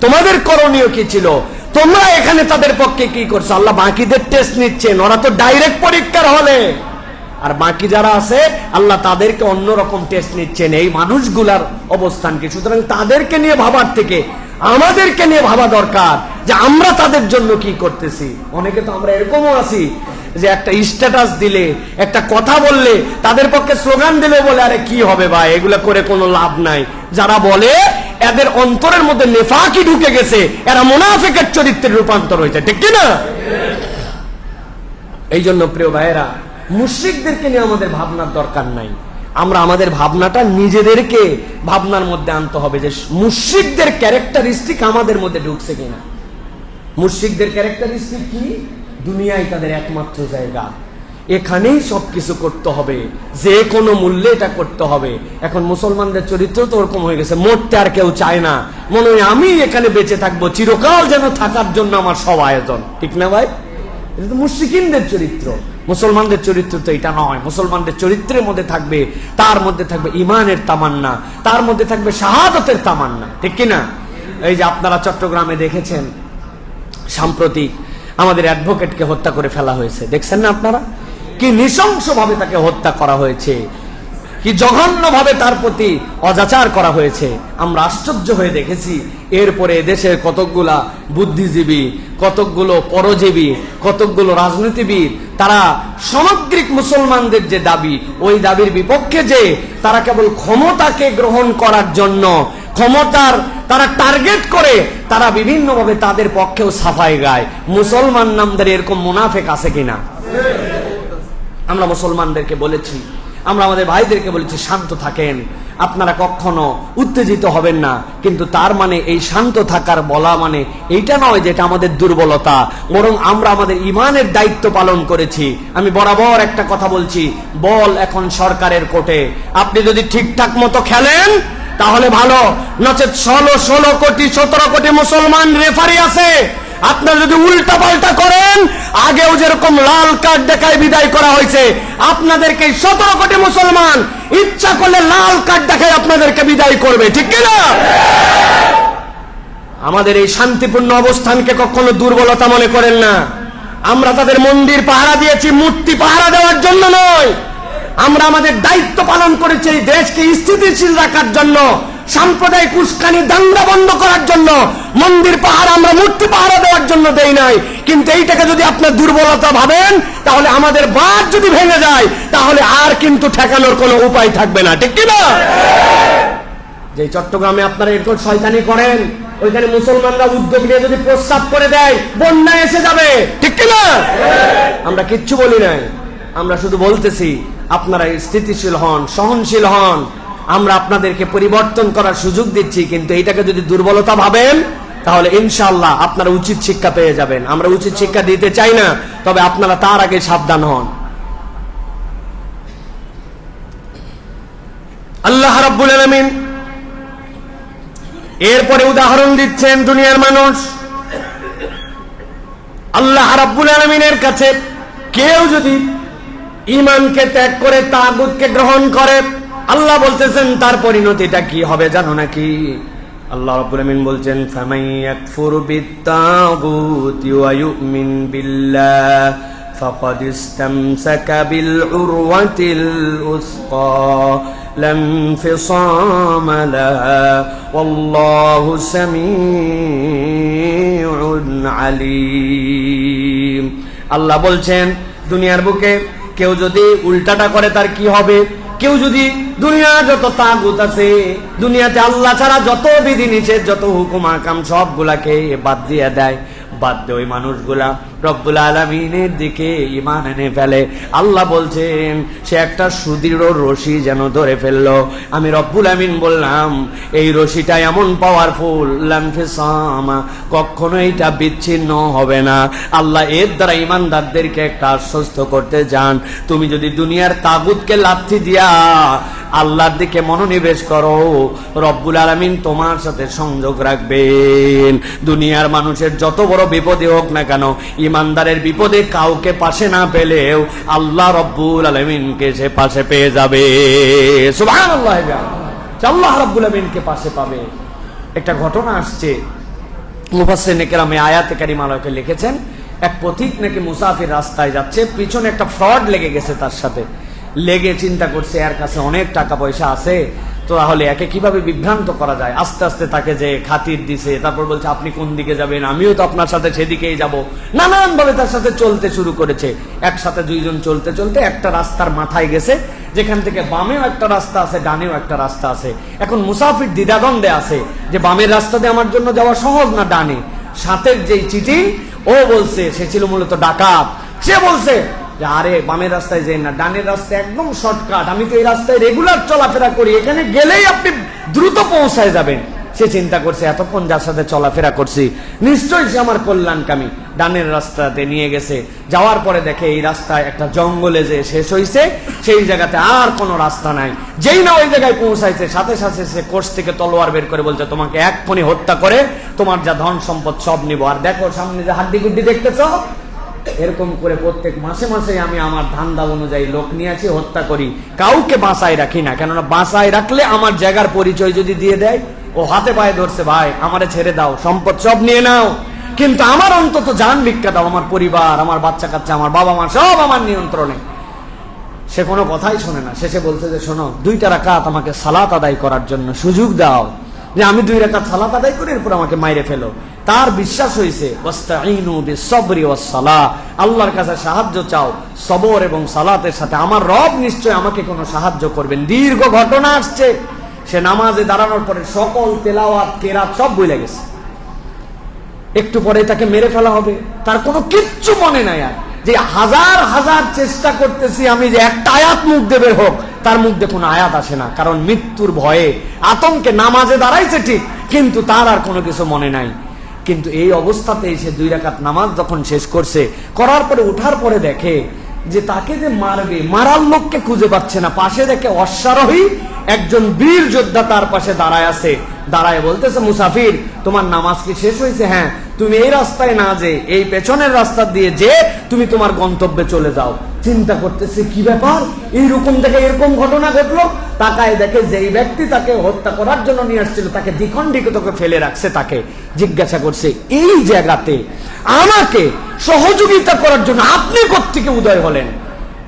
S1: তোমাদের করণীয় কি ছিল, তোমরা এখানে তাদের পক্ষে কি করছো। আল্লাহ বাকিদের টেস্ট নিচ্ছেন, ওরা তো ডাইরেক্ট পরীক্ষার হলে, আর বাকি যারা আছে আল্লাহ তাদেরকে অন্যরকম টেস্ট নিচ্ছেন, এই মানুষগুলার অবস্থান কি। সুতরাং তাদেরকে নিয়ে ভাবার থেকে আমাদেরকে নিয়ে ভাবা দরকার, যে আমরা তাদের জন্য কি করতেছি। অনেকে তো আমরা এরকমও আছি যে একটা স্ট্যাটাস দিলে, একটা কথা বললে, তাদের পক্ষে স্লোগান দিলে বলে, আরে কি হবে ভাই, এগুলা করে কোনো লাভ নাই। যারা বলে এদের অন্তরের মধ্যে নেফাকি ঢুকে গেছে, এরা মুনাফিকের চরিত্রের রূপান্তর হয়েছে, ঠিক কিনা? এই জন্য প্রিয় ভাইয়েরা, মুশরিকদেরকে নিয়ে আমাদের ভাবনার দরকার নাই। আমরা আমাদের ভাবনাটা নিজেদেরকে ভাবনার মধ্যে আনতে হবে, যে মুশরিকদের ক্যারেক্টারিস্টিক আমাদের মধ্যে ঢুকছে কিনা। মুশরিকদের ক্যারেক্টারিস্টিক কি? দুনিয়ায় তাদের একমাত্র জায়গা, এখানেই সবকিছু করতে হবে, যে কোনো মূল্যে এটা করতে হবে। এখন মুসলমানদের চরিত্র তো ওরকম হয়ে গেছে, মরতে আর কেউ চায় না, মনে হয় আমি এখানে বেঁচে থাকবো, চিরকাল যেন থাকার জন্য আমার সব আয়োজন, ঠিক না ভাই? এটা তো মুশরিকিনদের চরিত্র। মুসলমানদের চরিত্র তো এটা নয়। মুসলমানদের চরিত্রের মধ্যে থাকবে, তার মধ্যে থাকবে ইমানের তামান্না, তার মধ্যে থাকবে শাহাদাতের তামান্না, ঠিক কিনা? এই যে আপনারা চট্টগ্রামে দেখেছেন সাম্প্রতিক আমাদের অ্যাডভোকেটকে হত্যা করে ফেলা হয়েছে, দেখছেন না আপনারা? কি নৃশংসভাবে তাকে হত্যা করা হয়েছে, কি জঘন্যভাবে তার প্রতি অজাচার করা হয়েছে। আমরা আশ্চর্য হয়ে দেখেছি। এরপরে দেশের কতকগুলা বুদ্ধিজীবী, কতকগুলো পরজীবী, কতকগুলো রাজনীতিবিদ তারা সামগ্রিক মুসলমানদের যে দাবি, ওই দাবির বিপক্ষে যে তারা কেবল ক্ষমতাকে গ্রহণ করার জন্য ক্ষমতার তারা টার্গেট করে তারা বিভিন্নভাবে তাদের পক্ষেও সাফাই গায়। মুসলমান নামদের এরকম মুনাফেক আছে কিনা? আমরা মুসলমানদেরকে বলেছি, আমরা আমাদের ভাইদেরকে বলেছি শান্ত থাকেন, আপনারা কখনো উত্তেজিত হবেন না। কিন্তু তার মানে এই শান্ত থাকার বলা মানে এইটা নয় যে এটা আমাদের দুর্বলতা, বরং আমরা আমাদের ইমানের দায়িত্ব পালন করেছি। আমি বরাবর একটা কথা বলছি, বল এখন সরকারের কোর্টে। আপনি যদি ঠিকঠাক মতো খেলেন তাহলে ভালো, নচেত 16 কোটি 17 কোটি মুসলমান রেফারি আছে। আপনারা যদি উল্টা পাল্টা করেন, আগেও যেরকম লাল কার্ড দেখায় বিদায় করা হয়েছে, আপনাদেরকে 17 কোটি মুসলমান ইচ্ছা করলে লাল কার্ড দেখায় আপনাদেরকে বিদায় করবে, ঠিক কিনা? আমাদের এই শান্তিপূর্ণ অবস্থানকে কখনো দুর্বলতা মনে করেন না। আমরা তাদের মন্দির পাহারা দিয়েছি মূর্তি পাহারা দেওয়ার জন্য নয়, আমরা আমাদের দায়িত্ব পালন করেছি এই দেশকে স্থিতিশীল রাখার জন্য, সাম্প্রদায়িক উস্কানি দাঙ্গা বন্ধ করার জন্য। মন্দির পাহারা আমরা মূর্তি পাহারা দেওয়ার জন্য দেই নাই। কিন্তু এইটাকে যদি আপনার দুর্বলতা ভাবেন, তাহলে আমাদের বাঁধ যদি ভেঙে যায় তাহলে আর কিন্তু ঠেকানোর কোনো উপায় থাকবে না, ঠিক কিনা? যে চট্টগ্রামে আপনারা এরকম শয়তানি করেন, ওইখানে মুসলমানরা উদ্যোগ নিয়ে যদি প্রস্তাব করে দেয় বন্যা এসে যাবে, ঠিক কিনা? আমরা কিচ্ছু বলি নাই, আমরা শুধু বলতেছি আপনারা স্থিতিশীল হন, সহনশীল হন। আমরা আপনাদেরকে পরিবর্তন করার সুযোগ দিচ্ছি, কিন্তু এইটাকে যদি দুর্বলতা ভাবেন তাহলে ইনশাআল্লাহ আপনারা উচিত শিক্ষা পেয়ে যাবেন। আমরা উচিত শিক্ষা দিতে চাই না, তবে আপনারা তার আগে সাবধান হন। আল্লাহ রাব্বুল আলামিন এরপরে উদাহরণ দিচ্ছেন দুনিয়ার মানুষ। আল্লাহ রাব্বুল আলামিনের কাছে কেউ যদি ঈমানকে ত্যাগ করে তাগুতকে গ্রহণ করে, আল্লাহ বলতেছেন তার পরিণতিটা কি হবে জানো নাকি? আল্লাহ রাব্বুল আলামিন বলছেন, ফামান ইয়াকফুর বিত-তাগুতি ওয়া ইউমিন বিল্লাহ ফাকাদ ইসতামসাকা বিল উরওয়াতিল উসকা লা ইনফিসামা লাহা ওয়াল্লাহু সামিউন আলীম। আল্লাহ বলছেন দুনিয়ার বুকে কেউ যদি উল্টাটা করে তার কি হবে? কেউ যদি দুনিয়া যত তাগুত আছে, দুনিয়াতে আল্লাহ ছাড়া যত বিধি নিষেধ, যত হুকুম আহকাম সবগুলাকে বাদ দিয়ে দেয়, বাদ দিয়ে ওই মানুষগুলা রব্বুল আলামিনের দিকে ঈমান এনে ফেলে, আল্লাহ বলছেন সে একটা সুদৃঢ় রশি যেন ধরে ফেললো। আমি রব্বুল আমিন বললাম এই রশিটা এমন পাওয়ারফুল, লানফিসামা, কখনো এটা বিচ্ছিন্ন হবে না। আল্লাহ এর দ্বারা ঈমানদারদেরকে একটা আশ্বস্ত করতে যান, তুমি যদি দুনিয়ার তাগুতকে লাথি দিয়া আল্লাহর দিকে মনোনিবেশ করো, রব্বুল আলামিন তোমার সাথে সংযোগ রাখবেন। দুনিয়ার মানুষের যত বড় বিপদে হোক না কেন, ইমানদারের বিপদে কাউকে পাশে না পেলেও আল্লাহ রব্বুল আলামিনকে সে পাশে পেয়ে যাবে। সুবহানাল্লাহ, আল্লাহ রব্বুল আলামিনকে পাশে পাবে। একটা ঘটনা আসছে, মুফাসসিরিনে কেরাম আয়াতে কারিমাকে লিখেছেন, এক পথিক নাকি মুসাফির রাস্তায় যাচ্ছে, পিছনে একটা ফ্রড লেগে গেছে তার সাথে। লেগে চিন্তা করছে এর কাছে অনেক টাকা পয়সা আছে, তো তাহলে একে কিভাবে বিভ্রান্ত করা যায়। আস্তে আস্তে তাকে যে খাতির দিছে, তারপর বলছে আপনি কোন দিকে যাবেন, আমিও তো আপনার সাথে সেদিকেই যাব। নানান ভাবে তার সাথে চলতে শুরু করেছে। একসাথে দুইজন চলতে চলতে একটা রাস্তার মাথায় গেছে, যেখান থেকে বামেও একটা রাস্তা আছে, ডানেও একটা রাস্তা আছে। এখন মুসাফির দ্বিধাদ্বন্দ্বে আছে যে বামের রাস্তা দিয়ে আমার জন্য যাওয়া সহজ না ডানে। সাথের যেই চিঠি ও বলছে, সে ছিল মূলত ডাকাত, সে বলছে যে আরে বামের রাস্তায় যাই না, ডানের রাস্তায় একদম শর্টকাট, আমি তো এই রাস্তায় রেগুলার চলাফেরা করি, এখানে গেলেই আপনি দ্রুত পৌঁছায় যাবেন। সে চিন্তা করছে এতক্ষণ যার সাথে চলাফেরা করছি নিশ্চয়ই সে আমার কল্যাণকামী। ডানের রাস্তাতে নিয়ে গেছে, যাওয়ার পরে দেখে এই রাস্তায় একটা জঙ্গলে যে শেষ হয়েছে, সেই জায়গাতে আর কোনো রাস্তা নাই। যেই না ওই জায়গায় পৌঁছাইছে, সাথে সাথে সে কোষ থেকে তলোয়ার বের করে বলছে তোমাকে এক্ষুনি হত্যা করে তোমার যা ধন সম্পদ সব নিব। আর দেখো সামনে যে হাড্ডি গুড্ডি দেখতেছ, এরকম করে প্রত্যেক মাসে মাসে আমি আমার ধান্দা অনুযায়ী লোক নিয়েছি, হত্যা করি, কাউকে বাঁচায় রাখি না। কেননা বাঁচায় রাখলে আমার জায়গার পরিচয় যদি দিয়ে দেয় ও হাতে পায়ে ধরছে, ভাই আমারে ছেড়ে দাও, সম্পদ সব নিয়ে নাও, কিন্তু আমার অন্তত জান ভিক্ষা দাও, আমার পরিবার, আমার বাচ্চা কাচ্চা, আমার বাবা মা সব আমার নিয়ন্ত্রণে। সে কোনো কথাই শোনে না। শেষে বলছে যে শোনো, 2 রাকাত আমাকে সালাত আদায় করার জন্য সুযোগ দাও, যে আমি 2 রাকাত সালাত আদায় করি, এরপর আমাকে মাইরে ফেলো। তার বিশ্বাস হয়েছে ওয়াস্তাঈনু বিসসবরি ওয়াসসালাহ, আল্লাহর কাছে সাহায্য চাও সবর এবং সালাতের সাথে, আমার রব নিশ্চয় আমাকে কোনো সাহায্য করবেন। দীর্ঘ ঘটনা আসছে, সে নামাজে দাঁড়ানোর পরে সকল তেলাওয়াত কেরাত সব ভুলে গেছে। একটু পরে তাকে মেরে ফেলা হবে, তার কোনো কিচ্ছু মনে নাই। আর যে হাজার হাজার চেষ্টা করতেছি আমি যে একটা আয়াত মুখ দিয়ে বের হোক, তার মুখ দিয়ে কোনো আয়াত আসে না, কারণ মৃত্যুর ভয়ে আতঙ্কে নামাজে দাঁড়াইছে ঠিক, কিন্তু তার আর কোনো কিছু মনে নাই। কিন্তু এই অবস্থাতে সে 2 রাকাত নামাজ যখন শেষ করছে, করার পরে উঠার পরে দেখে যে তাকে যে মারবে, মারার লোককে খুঁজে পাচ্ছে না। পাশে দেখে অশ্বারোহী একজন বীর যোদ্ধা তার পাশে দাঁড়ায় আছে। দাঁড়ায় বলতেছে, মুসাফির তোমার নামাজ কি শেষ হয়েছে? হ্যাঁ। তুমি এই রাস্তায় না যে এই পেছনের রাস্তা দিয়ে যে তুমি তোমার গন্তব্যে চলে যাও। চিন্তা করতেছে কি ব্যাপার, এইরকম থেকে এরকম ঘটনা ঘটলো। তাকায় দেখে যেই ব্যক্তি তাকে হত্যা করার জন্য নিয়ে আসছিল, তাকে দ্বিখণ্ডিত ফেলে রাখছে। তাকে জিজ্ঞাসা করছে, এই জায়গাতে আমাকে সহযোগিতা করার জন্য আপনি কোত্থেকে উদয় হলেন?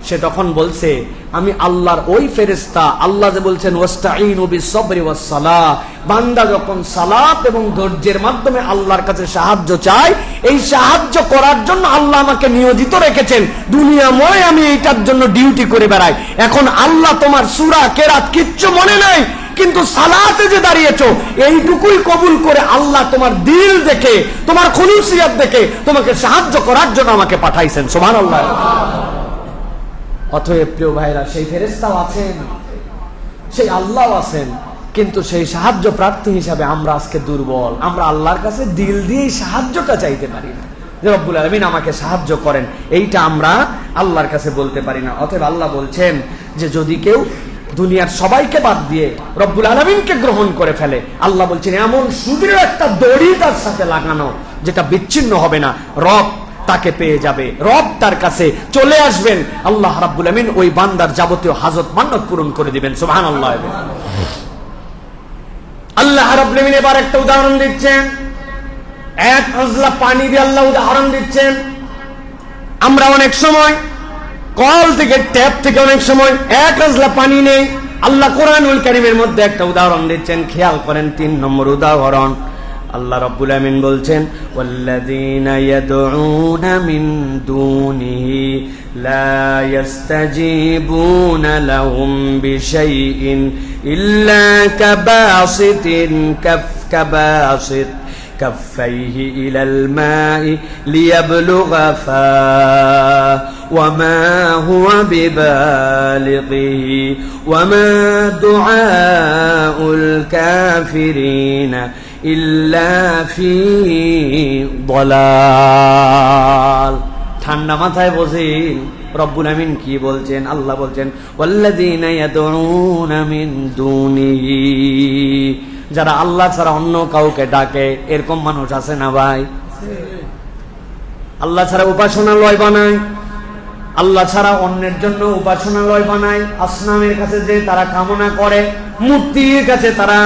S1: সে তখন বলছে, আমি আল্লাহর ওই ফেরেশতা। আল্লাহ যে বলছেন ওয়াস্তাঈনু বিসসবরি ওয়াসসালাহ, বান্দা যখন সালাত এবং ধৈর্যের মাধ্যমে আল্লাহর কাছে সাহায্য চায়, এই সাহায্য করার জন্য আল্লাহ আমাকে নিয়োজিত রেখেছেন। দুনিয়াময় আমি এইটার জন্য ডিউটি করে বেড়াই। এখন আল্লাহ তোমার সূরা কেরাত কিচ্ছু মনে নাই, কিন্তু সালাতে যে দাঁড়িয়েছো এইটুকুই কবুল করে আল্লাহ তোমার দিল দেখে, তোমার খুলুসিয়াত দেখে তোমাকে সাহায্য করার জন্য আমাকে পাঠাইছেন। সুবহানাল্লাহ। অতএব প্রিয় ভাইরা, সেই ফেরেশতাও আছেন, সেই আল্লাহ আছেন, কিন্তু সেই সাহায্য প্রার্থী হিসাবে আমরা আজকে দুর্বল। আমরা আল্লাহর কাছে দিল দিয়ে সাহায্যটা চাইতে পারি না, যে রব্বুল আলামিন আমাকে সাহায্য করেন, এইটা আমরা আল্লাহর কাছে বলতে পারি না। অতএব আল্লাহ বলছেন যে যদি কেউ দুনিয়ার সবাইকে বাদ দিয়ে রব্বুল আলামিনকে গ্রহণ করে ফেলে, আল্লাহ বলছেন এমন সুদৃঢ় একটা দড়ি তার সাথে লাগানো যেটা বিচ্ছিন্ন হবে না। রব তাকে পেয়ে যাবে, রব তার কাছে চলে আসবেন। আল্লাহ রাব্বুল আমিন ওই বান্দার যাবতীয় হাজত মান্নত পূরণ করে দিবেন। সুবহানাল্লাহ। আল্লাহ রাব্বুল আমিন এবার একটা উদাহরণ দিচ্ছেন, এক আজলা পানি দিয়ে আল্লাহ উদাহরণ দিচ্ছেন। আমরা অনেক সময় কল থেকে, ট্যাপ থেকে অনেক সময় এক আজলা পানি নেই। আল্লাহ কোরআনুল কারীমের মধ্যে একটা উদাহরণ দিচ্ছেন, খেয়াল করেন। 3 নম্বর উদাহরণ আল্লাহ রাব্বুল আমিন বলছেন, ওয়াল্লাযীনা ইয়াদউনা মিন দুনিহি লা ইস্তাজিবুনা লাহুম বিশাইইন ইল্লা কাবাসিতিন কাফকাবাসিত কাফাইহি ইলাল মাই লিয়াবলুগা ফাহ ওয়ামা হুয়া বিবালিগিহি ওয়ামা দুআউল কাফিরিনা ইল্লা ফি দালাল। ঠান্ডা মাথায় বসেন, রব্বুল আমিন কি বলছেন? আল্লাহ বলছেন ওয়াল্লাযীনা ইয়াদউনা মিন দুনিহি, যারা আল্লাহ ছাড়া অন্য কাউকে ডাকে। এরকম মানুষ আছে না ভাই? আল্লাহ ছাড়া উপাসনালয় বানায়, আল্লাহ ছাড়া অন্যের জন্য উপাসনালয় বানায়, আসনামের কাছে যে তারা কামনা করে, মূর্তির কাছে তারা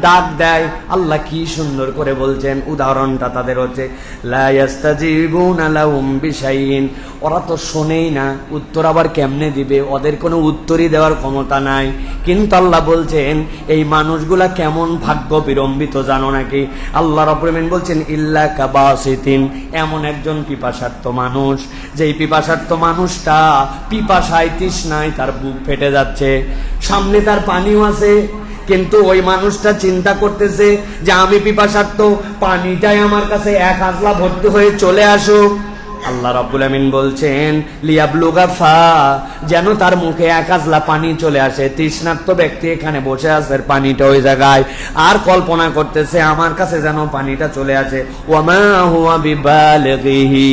S1: ডাক দেয়। আল্লাহ কি সুন্দর করে বলছেন, উদাহরণটা তাদের হচ্ছে লা ইস্তাজিবুনা লাহুম বিশাইইন, ওরা তো শোনেই না, উত্তর আবার কেমনে দিবে? ওদের কোনো উত্তরই দেওয়ার ক্ষমতা নাই। কিন্তু আল্লাহ বলছেন এই মানুষগুলা কেমন ভাগ্য বিড়ম্বিত জানো নাকি? আল্লাহ রাব্বুল আমিন বলছেন ইল্লা কাবাসিতিন, এমন একজন পিপাসার্থ মানুষ, যেই পিপাসার্থ মানুষটা পিপাসায় তৃষ্ণায় তার বুক ফেটে যাচ্ছে, সামনে তার পানিও আছে, কিন্তু ওই মানুষটা চিন্তা করতেছে যে আমি পিপাসার্থ, পানিটাই আমার কাছে এক আজলা ভর্তি হয়ে চলে আসুক। আল্লাহ রাব্বুল আমিন বলছেন লিয়াবলুগা ফা, যেন তার মুখে এক আজলা পানি চলে আসে। তৃষ্ণার্ত ব্যক্তি এখানে বসে আছে, পানিটা ওই জায়গায়, আর কল্পনা করতেছে আমার কাছে যেন পানিটা চলে আসে। ওয়ামা হুয়া বিবালিগিহি,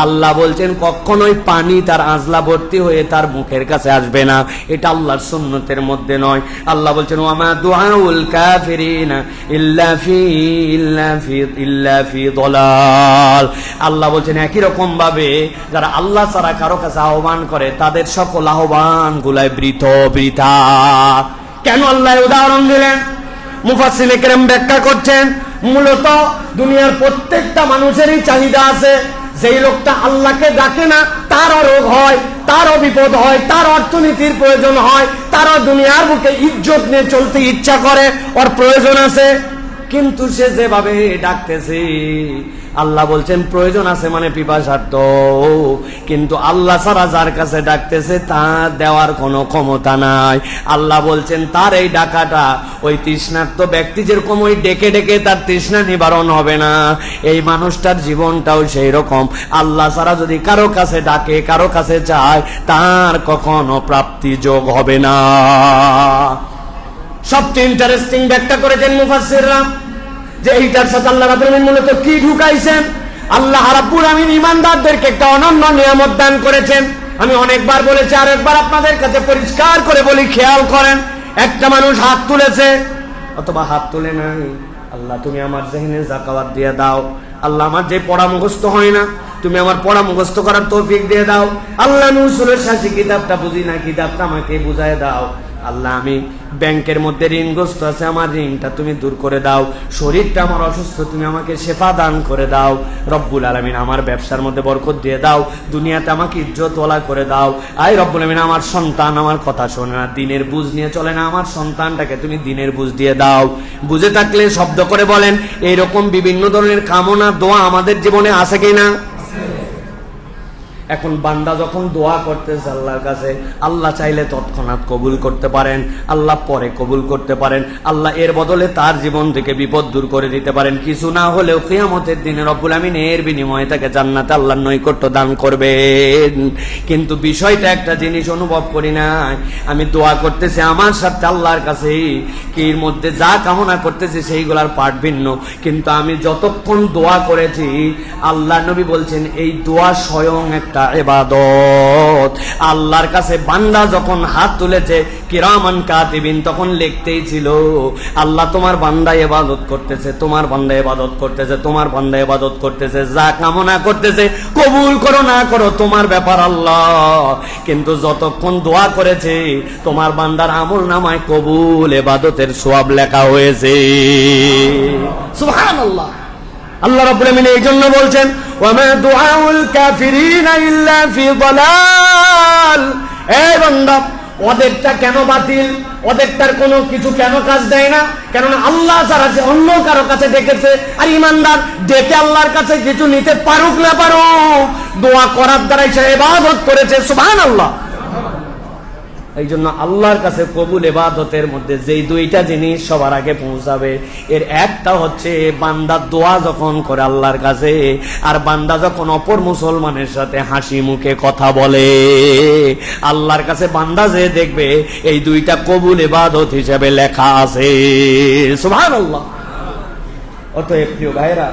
S1: আল্লাহ বলছেন কখনোই পানি তার আজলা ভর্তি হয়ে তার মুখের কাছে আসবে না, এটা আল্লাহর সুন্নতের মধ্যে নয়। আল্লাহ বলছেন ওয়ামা দুআউল কাফিরিনা ইল্লা ফি দালাল। আল্লাহ বলছেন একই রকম ভাবে যারা আল্লাহ ছাড়া কারো কাছে আহ্বান করে তাদের সকল আহ্বান গুলাই বৃথা। কেন আল্লাহ উদাহরণ দিলেন? মুফাসসিরে কেরাম ব্যাখ্যা করছেন, মূলত দুনিয়ার প্রত্যেকটা মানুষেরই চাহিদা আছে। যেই লোকটা আল্লাহকে ডাকে না, তারও রোগ হয়, তারও বিপদ হয়, তার অর্থনীতির প্রয়োজন হয়, তারও দুনিয়ার বুকে ইজ্জত নিয়ে চলতে ইচ্ছা করে, ওর প্রয়োজন আছে। কিন্তু সে যেভাবে ডাকতেছে, আল্লাহ বলছেন প্রয়োজন আছে মানে পিপাসার্থ, কিন্তু আল্লাহ ছাড়া যার কাছে ডাকতেছে তার দেওয়ার কোনো ক্ষমতা নাই। আল্লাহ বলছেন তার এই ডাকাটা ওই তৃষ্ণার্ত ব্যক্তি যেরকম ওই ডেকে ডেকে তার তৃষ্ণা নিবারণ হবে না, এই মানুষটার জীবনটাও সেই রকম। আল্লাহ ছাড়া যদি কারো কাছে ডাকে, কারো কাছে চায়, তার কখনো প্রাপ্তি যোগ হবে না। সবচেয়ে ইন্টারেস্টিং ব্যাখ্যা করেছেন মুফাসসিররা যে এইটার সাথে আল্লাহ রাব্বুল আমিন মূলত কি ঢুকাইছেন। আল্লাহ রাব্বুল আমিন ঈমানদারদেরকে একটা অনন্য নিয়ামত দান করেছেন। আমি অনেকবার বলেছি, আর একবার আপনাদের কাছে পরিষ্কার করে বলি, খেয়াল করেন। একটা মানুষ হাত তুলেছে অথবা হাত তুলে নাই, আল্লাহ তুমি আমার জেহেনে যাকাত দিয়ে দাও। আল্লাহ আমার যে পড়া মুখস্থ হয় না, তুমি আমার পড়া মুখস্থ করার তৌফিক দিয়ে দাও। আল্লাহ আমি উসুলের শাসি কিতাবটা বুঝি না, কিতাবটা আমাকে বুঝায় দাও। আল্লাহ আমি ব্যাংকের মধ্যে ঋণগ্রস্ত আছে, আমার ঋণটা তুমি দূর করে দাও। শরীরটা আমার অসুস্থ, তুমি আমাকে শেফা দান করে দাও। রব্বুল আলামিন আমার ব্যবসার মধ্যে বরকত দিয়ে দাও, দুনিয়াতে আমাকে ইজ্জত ওয়ালা করে দাও। আয় রব্বুল আলামিন আমার সন্তান আমার কথা শোনে না, দিনের বুঝ নিয়ে চলে না, আমার সন্তানটাকে তুমি দিনের বুঝ দিয়ে দাও। বুঝে থাকলে শব্দ করে বলেন, এইরকম বিভিন্ন ধরনের কামনা দোয়া আমাদের জীবনে আছে কিনা? এখন বান্দা যখন দোয়া করতেছে আল্লাহর কাছে, আল্লাহ চাইলে তৎক্ষণাৎ কবুল করতে পারেন, আল্লাহ পরে কবুল করতে পারেন, আল্লাহ এর বদলে তার জীবন থেকে বিপদ দূর করে দিতে পারেন। কিছু না হলেও কিয়ামতের দিনে রব্বুল আমিন এর বিনিময়ে তাকে জান্নাতে আল্লাহর নৈকট্য দান করবেন। কিন্তু বিষয়টা একটা জিনিস অনুভব করি না, আমি দোয়া করতেছি আমার সাথে আল্লাহর কাছে, কি এর মধ্যে যা কামনা করতেছি সেইগুলার পাঠ ভিন্ন, কিন্তু আমি যতক্ষণ দোয়া করেছি, আল্লাহ নবী বলছেন এই দোয়া স্বয়ং একটা ইবাদত। আল্লাহর কাছে বান্দা যখন হাত তুলেছে কিরামান কাতিবিন, তখন লিখতেই ছিল আল্লাহ তোমার বান্দা ইবাদত করতেছে, তোমার বান্দা ইবাদত করতেছে, তোমার বান্দা ইবাদত করতেছে, যা কামনা করতেছে কবুল করো না করো তোমার ব্যাপার আল্লাহ, কিন্তু যতক্ষণ দোয়া করেছে তোমার বান্দার আমলনামায় কবুল ইবাদতের সওয়াব লেখা হয়েছে। সুবহানাল্লাহ। আল্লাহ রাব্বুল আমিন এই জন্য বলছেন ওয়ামা দুআউল কাফিরিনা ইল্লা ফি যালাল। এই বান্দা, ওদেরটা কেন বাতিল, ওদেরটার কোনো কিছু কেন কাজ দেয় না? কেননা আল্লাহ ছাড়া যে অন্য কারো কাছে ডেকেছে, আর ইমানদার ডেকে আল্লাহর কাছে কিছু নিতে পারুক না পারুক, দোয়া করার দ্বারাই সে ইবাদত করেছে। সুবহানাল্লাহ। এই জন্য আল্লাহর কাছে কবুল ইবাদতের মধ্যে যেই দুইটা জিনিস সবার আগে পৌঁছাবে, এর একটা হচ্ছে বান্দা দোয়া যখন করে আল্লাহর কাছে, আর বান্দা যখন অপর মুসলমানের সাথে হাসি মুখে কথা বলে, আল্লাহর কাছে বান্দা যে দেখবে এই দুইটা কবুল ইবাদত হিসেবে লেখা আছে। সুবহানাল্লাহ। অতএব প্রিয় ভাইরা,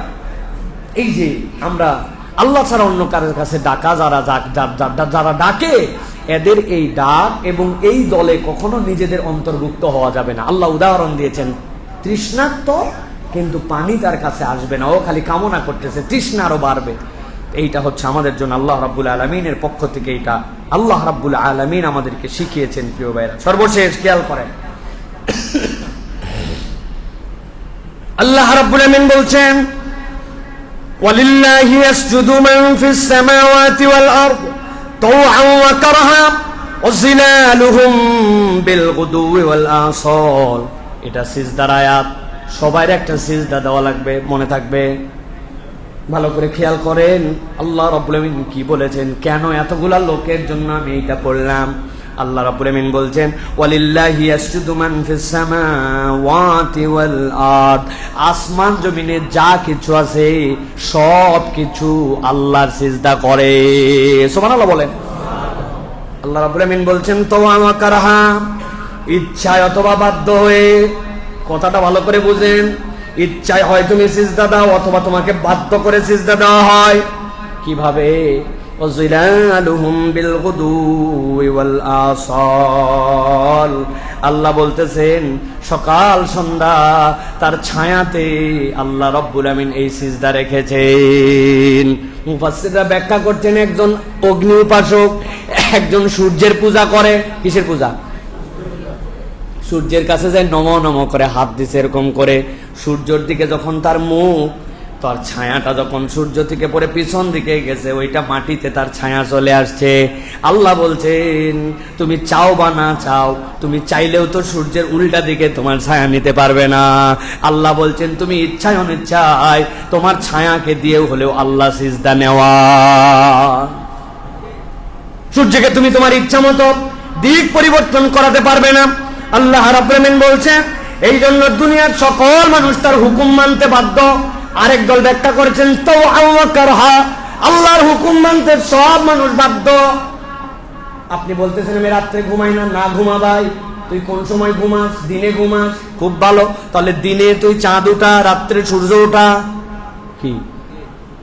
S1: এই যে আমরা আল্লাহ ছাড়া অন্য কারোর কাছে ডাকা, যারা ডাকে, এদের এই ডাক এবং এই দলে কখনো নিজেদের অন্তর্ভুক্ত হওয়া যাবে না। আল্লাহ উদাহরণ দিয়েছেন, তৃষ্ণার্ত কিন্তু পানি তার কাছে আসবে না, ও খালি কামনা করতেছে, তৃষ্ণা আরো বাড়বে। এইটা হচ্ছে আমাদের জন্য আল্লাহ রাব্বুল আলামিনের পক্ষ থেকে, এটা আল্লাহ রাব্বুল আলামিন আমাদেরকে শিখিয়েছেন। প্রিয় ভাইরা, সর্বশেষ খেয়াল করেন, আল্লাহ রাব্বুল আলামিন বলছেন ওয়ালিল্লাহি ইয়াসজুদু মান ফিস সামাওয়াতি ওয়াল আরদ তাওআন ওয়া কারহা ওয়াজিলালুহুম বিল গুদুওয়ি ওয়াল আসাল। এটা সিজদার আয়াত, সবার একটা সিজদা দেওয়া লাগবে, মনে থাকবে। ভালো করে খেয়াল করেন আল্লাহ রাব্বুল আমিন কি বলেছেন, কেন এতগুলা লোকের জন্য আমি এটা পড়লাম। আল্লাহ রাব্বুল আমিন বলছেন ওয়ালিল্লাহি ইয়াসজুদু মান ফিস সামাওয়াতি ওয়াল আরদ। আসমান জমিনে যা কিছু আছে সব কিছু আল্লাহর সিজদা করে। সুবহানাল্লাহ বলেন। আল্লাহ রাব্বুল আমিন বলছেন তাওআন ওয়া কারহা, ইচ্ছায় অথবা বাধ্য হয়ে। কথাটা ভালো করে বুঝেন, ইচ্ছায় হয় তুমি সিজদা দাও, অথবা তোমাকে বাধ্য করে সিজদা দেওয়া হয়। কিভাবে? ওয়াজিলালুহুম বিল গুদুওয়ি ওয়াল আসাল। আল্লাহ বলতেছেন সকাল সন্ধ্যা তার ছায়াতে আল্লাহ রাব্বুল আমিন এই সিজদা রেখেছেন। মুফাসসিররা ব্যাখ্যা করছেন, একজন অগ্নি উপাসক, একজন সূর্যের পূজা করে। কিসের পূজা? সূর্যের কাছে যায় নমো নমো করে হাত দিছে এরকম করে, সূর্যের দিকে যখন তার মুখ, তার ছায়াটা যখন সূর্য থেকে পরে পিছন দিকে গেছে, ওইটা মাটিতে তার ছায়া চলে আসছে। আল্লাহ বলছেন তুমি চাও বা না চাও, তুমি চাইলেও তো সূর্যের উল্টা দিকে তোমার ছায়া নিতে পারবে না। আল্লাহ বলছেন তুমি ইচ্ছায় অনিচ্ছায় তোমার ছায়াকে দিয়েও হলেও আল্লাহ সিজদা নেওয়া। সূর্যকে তুমি তোমার ইচ্ছা মতো দিক পরিবর্তন করাতে পারবে না। আল্লাহ রাব্বুল আলামিন বলছেন এই জন্য দুনিয়ার সকল মানুষ তার হুকুম মানতে বাধ্য। আরেক দল ব্যাখ্যা করেছেন তাওআন ওয়া কারহা, আল্লাহর হুকুম মানতে সব মানুষ বাধ্য। আপনি বলতেছেন আমি রাত্রে ঘুমাই না, না ঘুমাবাই। তুই কোন সময় ঘুমাস? দিনে ঘুমাস, খুব ভালো। তাহলে দিনে তুই চাঁদ ওঠা, রাত্রে সূর্য ওঠা কি?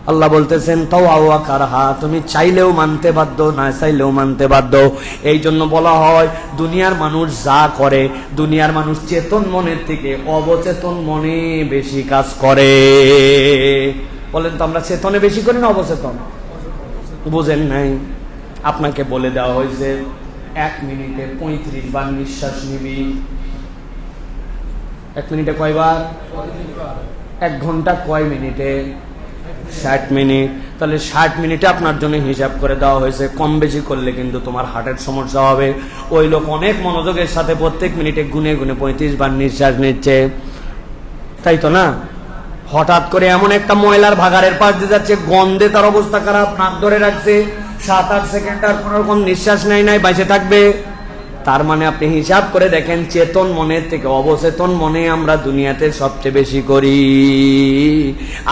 S1: আল্লাহ বলতেছেন তাওআন ওয়া কারহা, তুমি চাইলেও মানতে বাধ্য, না চাইলেও মানতে বাধ্য। এই জন্য বলা হয় দুনিয়ার মানুষ যা করে, দুনিয়ার মানুষ চেতন মনের থেকে অবচেতন মনে বেশি কাজ করে। বলেন তো আমরা চেতনে বেশি করি না অবচেতন? বুঝেন নাই? আপনাকে বলে দেওয়া হয়েছে 1 মিনিটে 35 বার নিঃশ্বাস নিবি। 1 মিনিটে কয়বার? 1 ঘন্টা কয় মিনিটে? 60 মিনিট। তাহলে 60 মিনিটে আপনার জন্য হিসাব করে দেওয়া হয়েছে। কম বেশি করলে কিন্তু তোমার হার্টের সমস্যা হবে। ওই লোক অনেক মনোযোগের সাথে প্রত্যেক মিনিটে গুনে গুনে 35 বার নিঃশ্বাস নিচ্ছে, তাই তো না? হঠাৎ করে এমন একটা ময়লার ভাগাড়ের পাশ দিয়ে যাচ্ছে, গন্ধে তার অবস্থা খারাপ, নাক ধরে রাখছে, 7-8 সেকেন্ড আর কোন রকম নিঃশ্বাস নাই বাইচে থাকবে। তার মানে আপনি হিসাব করে দেখেন চেতন মনের থেকে অবচেতন মনে আমরা দুনিয়াতে সবচেয়ে বেশি করি।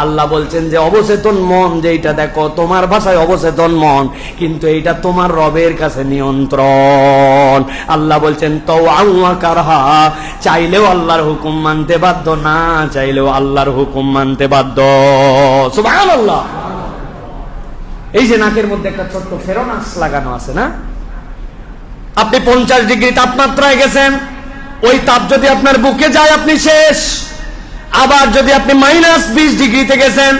S1: আল্লাহ বলছেন যে অবচেতন মন যেটা দেখো তোমার ভাষায় অবচেতন মন, কিন্তু এইটা তোমার রবের কাছে নিয়ন্ত্রণ। আল্লাহ বলছেন তাওআন ওয়া কারহা, চাইলেও আল্লাহর হুকুম মানতে বাধ্য, না চাইলেও আল্লাহর হুকুম মানতে বাধ্য। সুবহানাল্লাহ। এই যে নাকের মধ্যে একটা ছোট্ট ফেরোনাক্স লাগানো আছে না, আপনি 50 ডিগ্রি তাপমাত্রায় গেছেন, ওই তাপ যদি আপনার বুকে যায় আপনি শেষ। আবার যদি আপনি -20 ডিগ্রিতে গেছেন,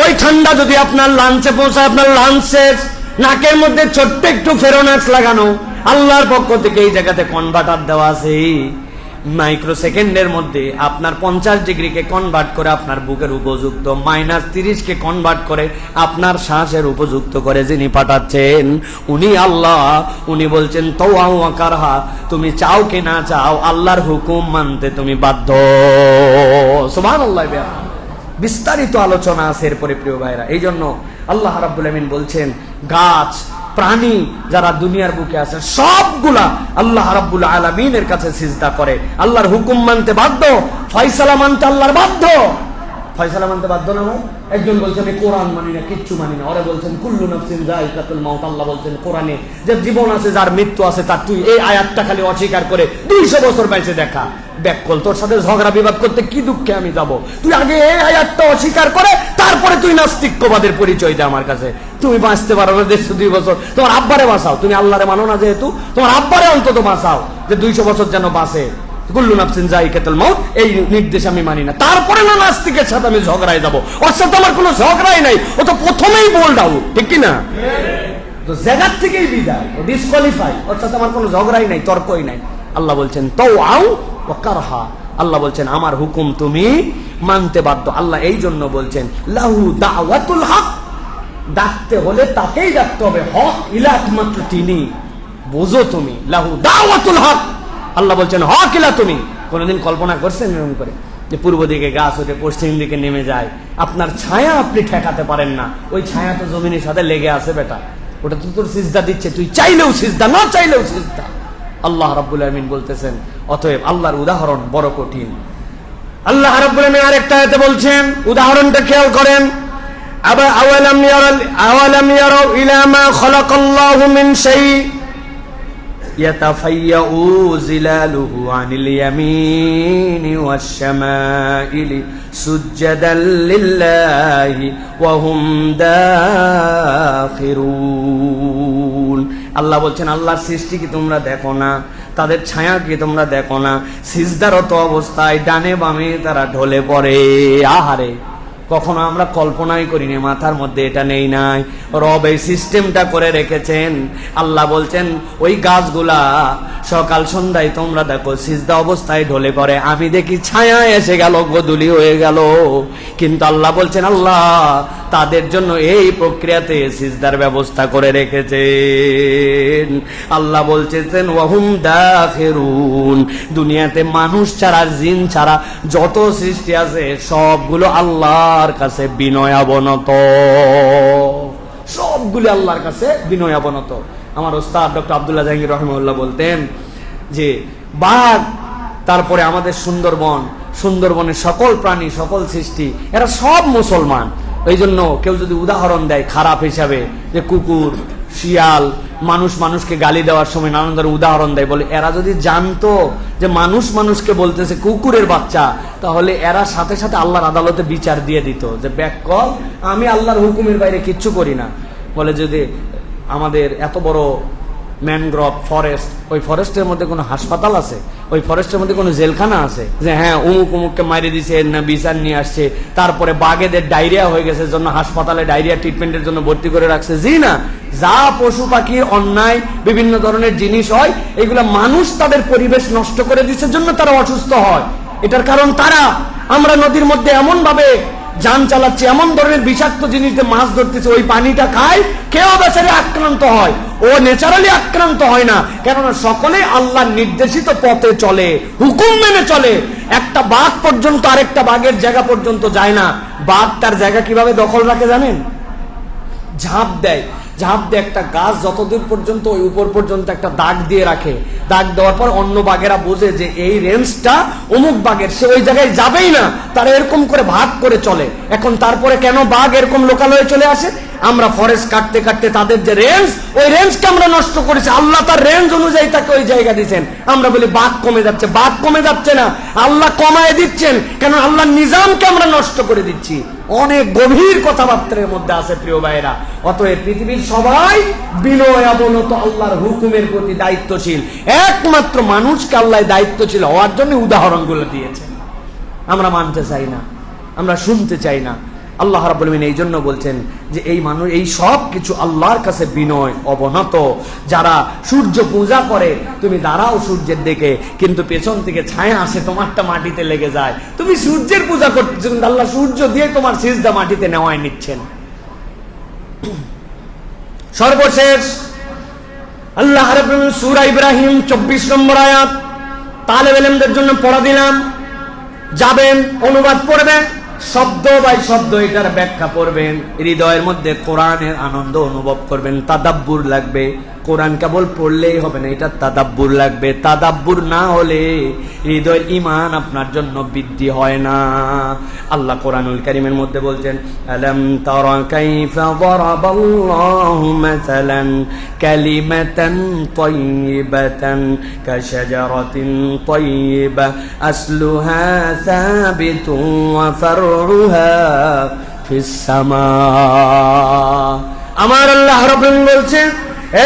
S1: ওই ঠান্ডা যদি আপনার লাঞ্চে পৌঁছায় আপনার লাঞ্চ শেষ। নাকের মধ্যে ছোট্ট একটু ফেরোনাক্স লাগানো, আল্লাহর পক্ষ থেকে এই জায়গাতে কনভার্টার দেওয়া আছে। মাইক্রো সেকেন্ডের মধ্যে আপনার 50 ডিগ্রিকে কনভার্ট করে আপনার বুকের উপযুক্ত, -30 কে কনভার্ট করে আপনার শ্বাসের উপযুক্ত করে যিনি পাঠাচ্ছেন উনি আল্লাহ। উনি বলছেন তাওআন ওয়া কারহা, তুমি চাও কি না চাও আল্লাহর হুকুম মানতে তুমি বাধ্য। সুবহানাল্লাহ। বিস্তারিত আলোচনা আছে এরপরে প্রিয় ভাইরা। এই জন্য আল্লাহ রাব্বুল আমিন বলছেন গাছ প্রাণী যারা দুনিয়ার বুকে আছে সবগুলা আল্লাহ রাব্বুল আলামিনের কাছে সিজদা করে, আল্লাহর হুকুম মানতে বাধ্য, ফয়সালা মানতে আল্লাহর বাধ্য। ফয়সালা মানতে বাধ্য না ভাই? একজন বলছে আমি কোরআন মানি না, কিচ্ছু মানি না। ওরা বলছেন কুল্লু নাফসিন যায়িকাতুল মাউত। আল্লাহ বলছেন কোরআনে যে জীবন আছে যার মৃত্যু আছে তার, তুই এই আয়াতটা খালি অস্বীকার করে 200 বছর বেঁচে দেখা। ব্যাককল তোর সাথে ঝগড়া বিবাদ করতে কি দুঃখে আমি যাব? তুই আগে এই আয়াতটা অস্বীকার করে তারপরে তুই নাস্তিক্যবাদের পরিচয় দে আমার কাছে। তুমি বাঁচতে পারো না 150-2 বছর, তোমার আব্বারে বাঁচাও। তুমি আল্লাহরে মানো না যেহেতু, তোমার আব্বারে অন্তত বাঁচাও যে 200 বছর যেন বাঁচে। কুল্লু নাফসিন যায়িকাতুল মাউত, এই নির্দেশ আমি মানি না। তারপরে না নাস্তিকের সাথে আমি ঝগড়ায় যাব। ওর সাথে আমার কোনো ঝগড়াই নাই, ও তো প্রথমেই বোল্ড আউট, ঠিক কি না? তো জায়গার থেকেই বিদায়, ও ডিসকোয়ালিফাই। ওর সাথে আমার কোনো ঝগড়াই নাই, তর্কই নাই। আল্লাহ বলছেন তাওআন ওয়া কারহা, আল্লাহ বলছেন আমার হুকুম তুমি মানতে বাধ্য। আল্লাহ এই জন্য বলছেন লাহু দাওয়াতুল হক, ডাকতে হলে তাকেই ডাকতে হবে, হক ইলা একমাত্র তিনি। বুঝো তুমি, লাহু দাওয়াতুল হক। আল্লাহ বলছেন হক ইলা তুমি। কোনদিন কল্পনা করছেন এরকম করে যে পূর্ব দিকে গাছ ওঠে পশ্চিম দিকে নেমে যায়, আপনার ছায়া আপনি ঠেকাতে পারেন না, ওই ছায়া তো জমিনের সাথে লেগে আছে বেটা, ওটা তো তোর সিজদা দিচ্ছে, তুই চাইলেও সিজদা না চাইলেও সিজদা। আল্লাহ রাব্বুল আমিন বলতেছেন অতএব আল্লাহর উদাহরণ বড় কঠিন। আল্লাহ রাব্বুল আমিন আরেকটা আয়াতে বলছেন, উদাহরণটা খেয়াল করেন, আওয়ালাম ইয়ারাউ ইলা মা খালাকাল্লাহু মিন শাই ইয়াতাফায়্যাউ জিলালুহু আনিল ইয়ামিনি ওয়াশ শামাইলি সুজদাল লিল্লাহি ওয়া হুম দাখিরুন। আল্লাহ বলছেন আল্লাহর সৃষ্টি কি তোমরা দেখো না? তাদের ছায়া কি তোমরা দেখো না? সিজদারত অবস্থায় ডানে বামে তারা ঢলে পড়ে। আহারে, কখনো আমরা কল্পনাই করিনি, মাথার মধ্যে এটা নেই নাই। রব এই সিস্টেমটা করে রেখেছেন। আল্লাহ বলছেন ওই গাছগুলা সকাল সন্ধ্যায় তোমরা দেখো সিজদা অবস্থায় ঢলে পড়ে, আমি দেখি ছায়া এসে গেল, গোধূলি হয়ে গেল, কিন্তু আল্লাহ বলছেন আল্লাহ তাদের জন্য এই প্রক্রিয়াতে সিজদার ব্যবস্থা করে রেখেছেন। আল্লাহ বলছেন ওয়াহুম দাখিরুন, দুনিয়াতে মানুষ ছাড়া জিন ছাড়া যত সৃষ্টি আছে সবগুলো আল্লাহর কাছে বিনয়াবনত, সবগুলো আল্লাহর কাছে বিনয়াবনত। আমার ওস্তাদ ডক্টর আব্দুল্লাহ জাহাঙ্গীর রহিমাহুল্লাহ বলতেন যে বাঘ, তারপরে আমাদের সুন্দরবন, সুন্দরবনের সকল প্রাণী, সকল সৃষ্টি এরা সব মুসলমান। এই জন্য কেউ যদি উদাহরণ দেয় খারাপ হিসাবে যে কুকুর, শিয়াল, মানুষ মানুষকে গালি দেওয়ার সময় নানান ধরনের উদাহরণ দেয়, বলে এরা যদি জানতো যে মানুষ মানুষকে বলতেছে কুকুরের বাচ্চা, তাহলে এরা সাথে সাথে আল্লাহর আদালতে বিচার দিয়ে দিত যে ব্যাককল, আমি আল্লাহর হুকুমের বাইরে কিচ্ছু করি না। বলে যদি আমাদের এত বড় ম্যানগ্রোভ ফরেস্ট, ওই ফরেস্টের মধ্যে কোনো হাসপাতাল আছে, ওই ফরেস্টের মধ্যে কোনো জেলখানা আছে যে হ্যাঁ অমুক অমুককে মারি দিছে না বিচার নিয়ে আসছে, তারপরে বাঘেদের ডায়রিয়া হয়ে গেছে জন্য হাসপাতালে ডায়রিয়া ট্রিটমেন্টের জন্য ভর্তি করে রাখছে? জি না। যা পশু পাখির অন্যায় বিভিন্ন ধরনের জিনিস হয়, এগুলা মানুষ তাদের পরিবেশ নষ্ট করে দিচ্ছে জন্য তারা অসুস্থ হয়। এটার কারণ তারা, আমরা নদীর মধ্যে এমন ভাবে যান চালাচ্ছে, এমন ধরনের বিষাক্ত জিনিস দিয়ে মাছ ধরতেছে, ওই পানিটা খায়, কেউ বেচারে আক্রান্ত হয়, ও ন্যাচারালি আক্রান্ত হয় না, কেননা সকলে আল্লাহর নির্দেশিত পথে চলে, হুকুম মেনে চলে। একটা বাঘ পর্যন্ত আরেকটা বাঘের জায়গা পর্যন্ত যায় না। বাঘ তার জায়গা কিভাবে দখল রাখে জানেন? ঝাঁপ দেয়, ঝাঁপ দিয়ে একটা গাছ যতদূর পর্যন্ত ওই উপর পর্যন্ত একটা দাগ দিয়ে রাখে, দাগ দেওয়ার পর অন্য বাঘেরা বোঝে যে এই রেঞ্জটা অমুক বাঘের, সে ওই জায়গায় যাবেই না, তারা এরকম করে ভাগ করে চলে। এখন তারপরে কেন বাঘ এরকম লোকালয়ে চলে আসে? আমরা ফরেস্ট কাটতে কাটতে তাদের যে রেঞ্জ, ওই রেঞ্জকে আমরা নষ্ট করেছি। আল্লাহ তার রেঞ্জ অনুযায়ী তাকে ওই জায়গা দিচ্ছেন, আমরা বলি বাঘ কমে যাচ্ছে। বাঘ কমে যাচ্ছে না, আল্লাহ কমায় দিচ্ছেন, কেন আল্লাহর নিজামকে আমরা নষ্ট করে দিচ্ছি। অনেক গভীর কথাবার্তার মধ্যে আছে প্রিয় ভাইরা। অতএব পৃথিবীর সবাই বিনয়াবনত আল্লাহর হুকুমের প্রতি দায়িত্বশীল, একমাত্র মানুষকে আল্লাহ দায়িত্বশীল হওয়ার জন্য উদাহরণগুলো দিয়েছেন। আমরা মানতে চাই না, আমরা শুনতে চাই না। আল্লাহ রাব্বুল আলামিন এই জন্য বলছেন যে এই মানুষ, এই সব কিছু আল্লাহর কাছে বিনয় অবনত। যারা সূর্য পূজা করে, তুমি দাঁড়াও সূর্যের দিকে, কিন্তু পেছন থেকে ছায়া আসে, তোমারটা মাটিতে লেগে যায়। তুমি সূর্যের পূজা করতেছো, কিন্তু আল্লাহ সূর্য দিয়ে তোমার সিজদা মাটিতে নেওয়ায় নিচ্ছেন। সর্বশেষ আল্লাহ রাব্বুল আলামিন সূরা ইব্রাহিম 24 নম্বর আয়াত তালেব ইলমদের জন্য পড়া দিলাম, যাবেন অনুবাদ পড়বেন, শব্দ বাই শব্দ এটার ব্যাখ্যা পড়বেন, হৃদয়ের মধ্যে কোরআনের আনন্দ অনুভব করবেন। তাদাব্বুর লাগবে, কোরআন কেবল পড়লেই হবে না, এটা তাদাব্বুর লাগবে। তাদাব্বুর না হলে হৃদয়ের ঈমান আপনার জন্য বৃদ্ধি হয় না। আল্লাহ কোরআনুল কারীমের মধ্যে বলছেন আলাম তারা কাইফা দারাবাল্লাহু মাসালান কালিমাতান তাইয়িবাতান কাশাজারাতিন তাইয়িবা আসলুহা সাবিতুন ওয়া ফারউহা ফিস সামা। আমার আল্লাহ রাব্বুল আলামিন বলছেন,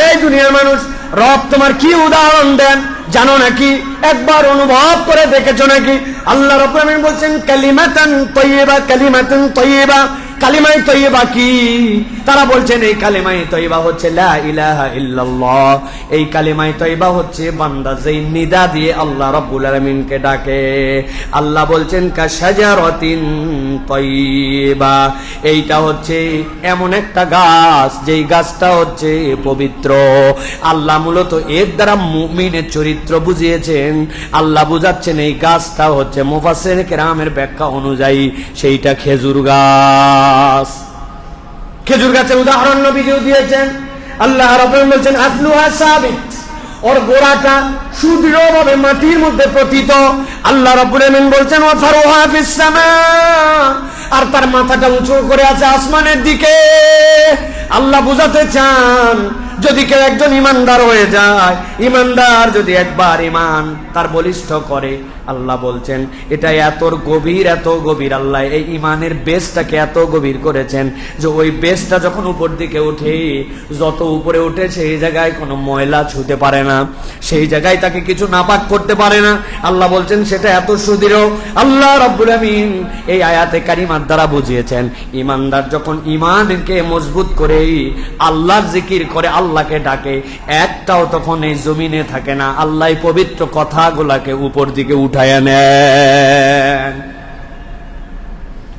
S1: এই দুনিয়ার মানুষ, রব তোমার কি উদাহরণ দেন জানো নাকি? একবার অনুভব করে দেখেছো নাকি? আল্লাহ রাব্বুল আলামিন বলছেন কালিমাতান তাইয়্যিবা, কালিমাতুন তাইয়্যিবা। কালিমায়ে তাইয়্যিবা কি? তারা বলছেন এই কালিমায়ে তাইয়্যিবা হচ্ছে লা ইলাহা ইল্লাল্লাহ। এই কালিমায়ে তাইয়্যিবা হচ্ছে বান্দা যেই নিদা দিয়ে আল্লাহ রাব্বুল আলামিনকে ডাকে। আল্লাহ বলছেন কাশাজারাতিন তাইয়্যিবা, এইটা হচ্ছে এমন একটা গাছ যেই গাছটা হচ্ছে পবিত্র। আল্লাহ মূলত এর দ্বারা মুমিনের চরিত্র বুঝিয়েছেন। আল্লাহ বুঝাচ্ছেন এই গাছটা হচ্ছে, মুফাসসির কেরামের ব্যাখ্যা অনুযায়ী সেইটা খেজুর গাছ। খেজুর গাছের উদাহরণ নবীজিও দিয়েছেন। আল্লাহ রাব্বুল আলামিন বলছেন আসলুহা সাবিত, ওর গোড়াটা সুদৃঢ়ভাবে মাটির মধ্যে পতিত। আল্লাহ রাব্বুল আলামিন বলছেন ওয়া ফারউহা ফিস সামা, আর তার মাথাটা উঁচু করে আছে আসমানের দিকে। আল্লাহ বুঝাতে চান যদি কেউ একজন ইমানদার হয়ে যায়, ইমানদার যদি একবার ইমান তার বলিষ্ঠ করে, আল্লাহ বলছেন এটা এত গভীর, আল্লাহ এই ইমানের বেসটাকে এত গভীর করেছেন যে ওই বেসটা যখন উপর দিকে উঠে, যত উপরে উঠে সেই জায়গায় কোনো ময়লা ছুঁতে পারে না, সেই জায়গায় তাকে কিছু নাপাক করতে পারে না। আল্লাহ বলছেন সেটা এত সুদৃঢ়। আল্লাহ রাব্বুল আমিন এই আয়াতে কারিমার দ্বারা বুঝিয়েছেন ইমানদার যখন ইমানকে মজবুত করে আল্লাহর জিকির করে, আল্লাহকে ডাকে, একটাও তখন এই জমিনে থাকে না, আল্লাহ পবিত্র কথাগুলাকে উপর দিকে উঠায় নেন।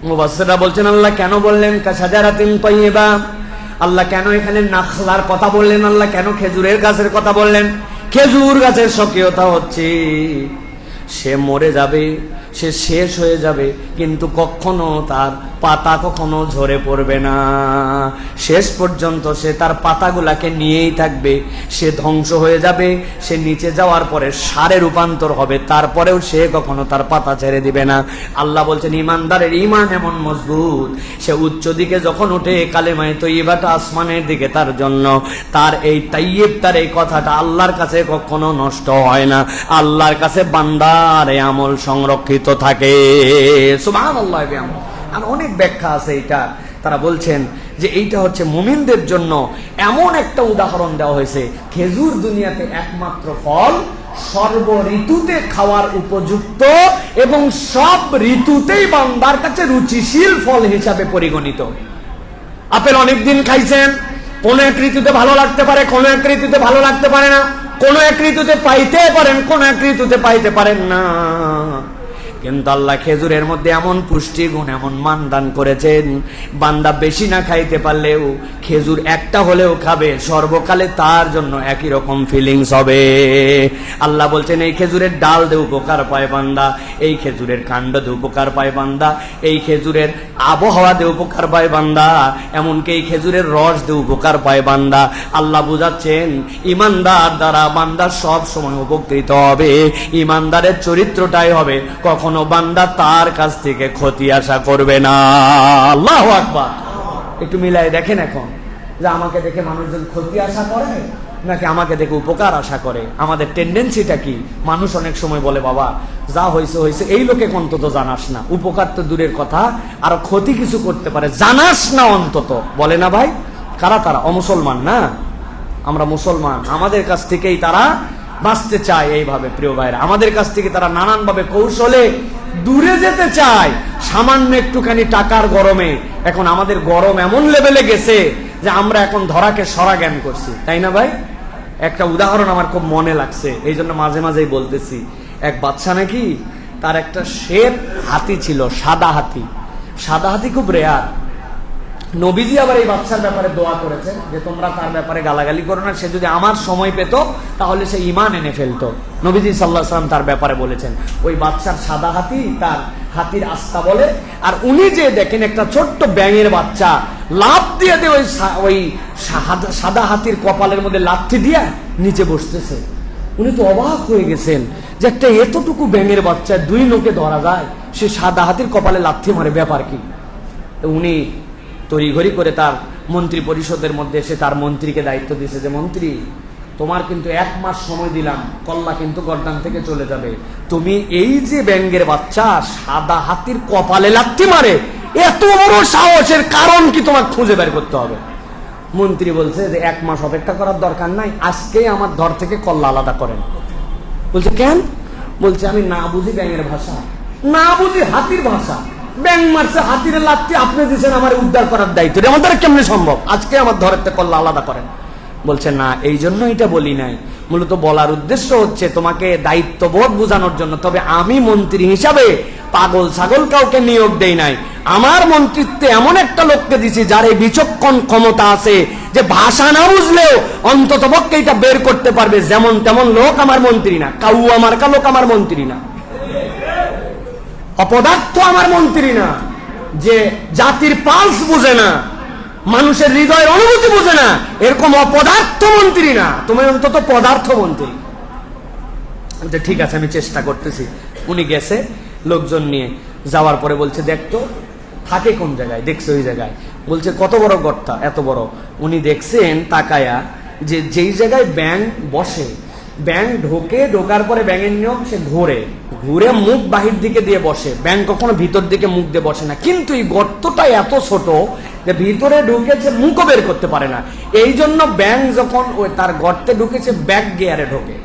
S1: মুফাসসিররা বলছেন আল্লাহ কেন বললেন কাশাজারাতিন তাইয়্যিবা, আল্লাহ কেন এখানে নাখলার কথা বললেন, আল্লাহ কেন খেজুরের গাছের কথা বললেন? খেজুর গাছের স্বকীয়তা হচ্ছে সে মরে যাবে, সে শেষ হয়ে যাবে, কিন্তু কখনো তার পাতা কখনো ঝরে পড়বে না, শেষ পর্যন্ত সে তার পাতাগুলাকে নিয়েই থাকবে। সে ধ্বংস হয়ে যাবে, সে নিচে যাওয়ার পরে সারে রূপান্তর হবে, তারপরেও সে কখনো তার পাতা ছেড়ে দিবে না। আল্লাহ বলছেন ইমানদারের ইমান এমন মজবুত, সে উচ্চ দিকে যখন উঠে কালেমায়ে তৈয়্যিবাটা আসমানের দিকে তার জন্য, তার এই তাইয়্যিব, তার এই কথাটা আল্লাহর কাছে কখনো নষ্ট হয় না, আল্লাহর কাছে বান্দার এই আমল সংরক্ষিত থাকে। সুবহানাল্লাহ। আর অনেক ব্যাখ্যা আছে এটা, তারা বলছেন যে এইটা হচ্ছে মুমিনদের জন্য এমন একটা উদাহরণ দেওয়া হয়েছে, খেজুর দুনিয়াতে একমাত্র ফল সর্ব ঋতুতে খাওয়ার উপযুক্ত এবং সব ঋতুতেই বান্দার কাছে রুচিশীল ফল হিসাবে পরিগণিত। আপেল অনেকদিন খাইছেন, কোন এক ঋতুতে ভালো লাগতে পারে, কোন এক ঋতুতে ভালো লাগতে পারে না, কোন এক ঋতুতে পাইতে পারেন, কোন এক ঋতুতে পাইতে পারেন না, কিন্তু আল্লাহ খেজুরের মধ্যে এমন পুষ্টি গুণ, এমন মান দান করেছেন, বান্দা বেশি না খাইতে পারলেও খেজুর একটা হলেও খাবে, সর্বকালে তার জন্য একই রকম ফিলিংস হবে। আল্লাহ বলছেন এই খেজুরের ডাল দিয়ে উপকার পায় বান্দা, এই খেজুরের কাণ্ড দিয়ে উপকার পায় বান্দা, এই খেজুরের আবহাওয়া দিয়ে উপকার পায় বান্দা, এমনকি এই খেজুরের রস দিয়ে উপকার পায় বান্দা। আল্লাহ বুঝাচ্ছেন ইমানদার দ্বারা বান্দা সব সময় উপকৃত হবে, ইমানদারের চরিত্রটাই হবে কখন বান্দা তার কাছ থেকে ক্ষতি আশা করবে না। আল্লাহু আকবার। একটু মিলাই দেখেন এখন যে আমাকে দেখে মানুষজন ক্ষতি আশা করে নাকি আমাকে দেখে উপকার আশা করে। আমাদের টেন্ডেন্সিটা কি? মানুষ অনেক সময় বলে বাবা যা হয়েছে হয়েছে, এই লোকে অন্তত জানাস না, উপকার তো দূরের কথা আর ক্ষতি কিছু করতে পারে, জানাস না অন্তত, বলে না ভাই? কারা তারা? অমুসলমান না, আমরা মুসলমান, আমাদের কাছ থেকেই তারা বাঁচতে চায়। এইভাবে প্রিয় ভাইরা, আমাদের কাছ থেকে তারা নানান ভাবে কৌশলে দূরে যেতে চায় সামান্য একটুখানি টাকার গরমে। এখন আমাদের গরম এমন লেভেলে গেছে যে আমরা এখন ধরাকে সরা জ্ঞান করছি, তাই না ভাই? একটা উদাহরণ আমার খুব মনে লাগছে, এই জন্য মাঝে মাঝেই বলতেছি। এক বাচ্চা নাকি তার একটা শ্বেত হাতি ছিল, সাদা হাতি। সাদা হাতি খুব রেয়ার। নবীজি আবার এই বাচ্চার ব্যাপারে দোয়া করেছেন যে তোমরা তার ব্যাপারে গালাগালি করো না, সে যদি আমার সময় পেত তাহলে সে ঈমান এনে ফেলতো। নবীজি সাল্লাল্লাহু আলাইহি ওয়াসাল্লাম তার ব্যাপারে বলেছেন ওই বাচ্চার সাদা হাতি, তার হাতির আস্থা বলে। আর উনি যে দেখেন একটা ছোট্ট ব্যাঙের বাচ্চা লাফ দিয়ে ওই সাদা হাতির কপালের মধ্যে লাথি দিয়া নিচে বসতেছে। উনি তো অবাক হয়ে গেছেন যে একটা এতটুকু ব্যাঙের বাচ্চা দুই লোকে ধরা যায়, সে সাদা হাতির কপালে লাথি মারে, ব্যাপার কি? তো উনি তড়িঘড়ি করে তার মন্ত্রী পরিষদের মধ্যে এসে তার মন্ত্রীকে দায়িত্ব দিয়েছে যে মন্ত্রী তোমার কিন্তু 1 মাস সময় দিলাম, কল্লা কিন্তু গর্দান থেকে চলে যাবে, তুমি এই যে ব্যাঙের বাচ্চা সাদা হাতির কপালে লাথি মারে, এত বড় সাহসের কারণ কি তোমার খুঁজে বের করতে হবে। মন্ত্রী বলছে যে 1 মাস অপেক্ষা করার দরকার নাই, আজকেই আমার ধর থেকে কল্লা আলাদা করেন। বলছে কেন? বলছে আমি না বুঝি ব্যাঙের ভাষা, না বুঝি হাতির ভাষা, ব্যাং মারছে হাতির লাথি, আপনি দিয়েছেন আমার উদ্ধার করার দায়িত্ব, আমাদের কেমনে সম্ভব, আজকে আমার ধরের থেকে কল্লা আলাদা করেন। বলছে না, এই জন্য এটা বলি নাই, মূলত বলার উদ্দেশ্য হচ্ছে তোমাকে দায়িত্ববোধ বোঝানোর জন্য। তবে আমি মন্ত্রী হিসাবে পাগল ছাগল কাউকে নিয়োগ দেই নাই, আমার মন্ত্রিত্বে এমন একটা লোককে দিছি যার এই বিচক্ষণ ক্ষমতা আছে যে ভাষা না বুঝলেও অন্তত পক্ষে এটা বের করতে পারবে। যেমন তেমন লোক আমার মন্ত্রী না, কাউয়া মার্কা লোক আমার মন্ত্রী না, অপদার্থ আমার মন্ত্রী না, যে জাতির পালস বুঝে না, মানুষের হৃদয়ের অনুভূতি বুঝে না, এরকম অপদার্থ মন্ত্রী না, তুমি অন্তত পদার্থ মন্ত্রী। ঠিক আছে আমি চেষ্টা করতেছি। উনি গেছে লোকজন নিয়ে, যাওয়ার পরে বলছে দেখতো থাকে কোন জায়গায়, দেখছে ওই জায়গায়। বলছে কত বড় গর্তা, এত বড়। উনি দেখছেন তাকায়া যে যেই জায়গায় ব্যাঙ বসে ব্যাঙ ঢোকার পরে ব্যাঙের নিয়ম সে ঘুরে মুখ বাহির দিকে দিয়ে বসে। ব্যাঙ কখনো ভিতর দিকে মুখ দিয়ে বসে না, কিন্তু এই গর্তটা এত ছোট যে ভিতরে ঢুকেছে মুখও বের করতে পারে না। এই জন্য ব্যাঙ যখন ওই তার গর্তে ঢুকেছে ব্যাক গিয়ারে ঢোকে,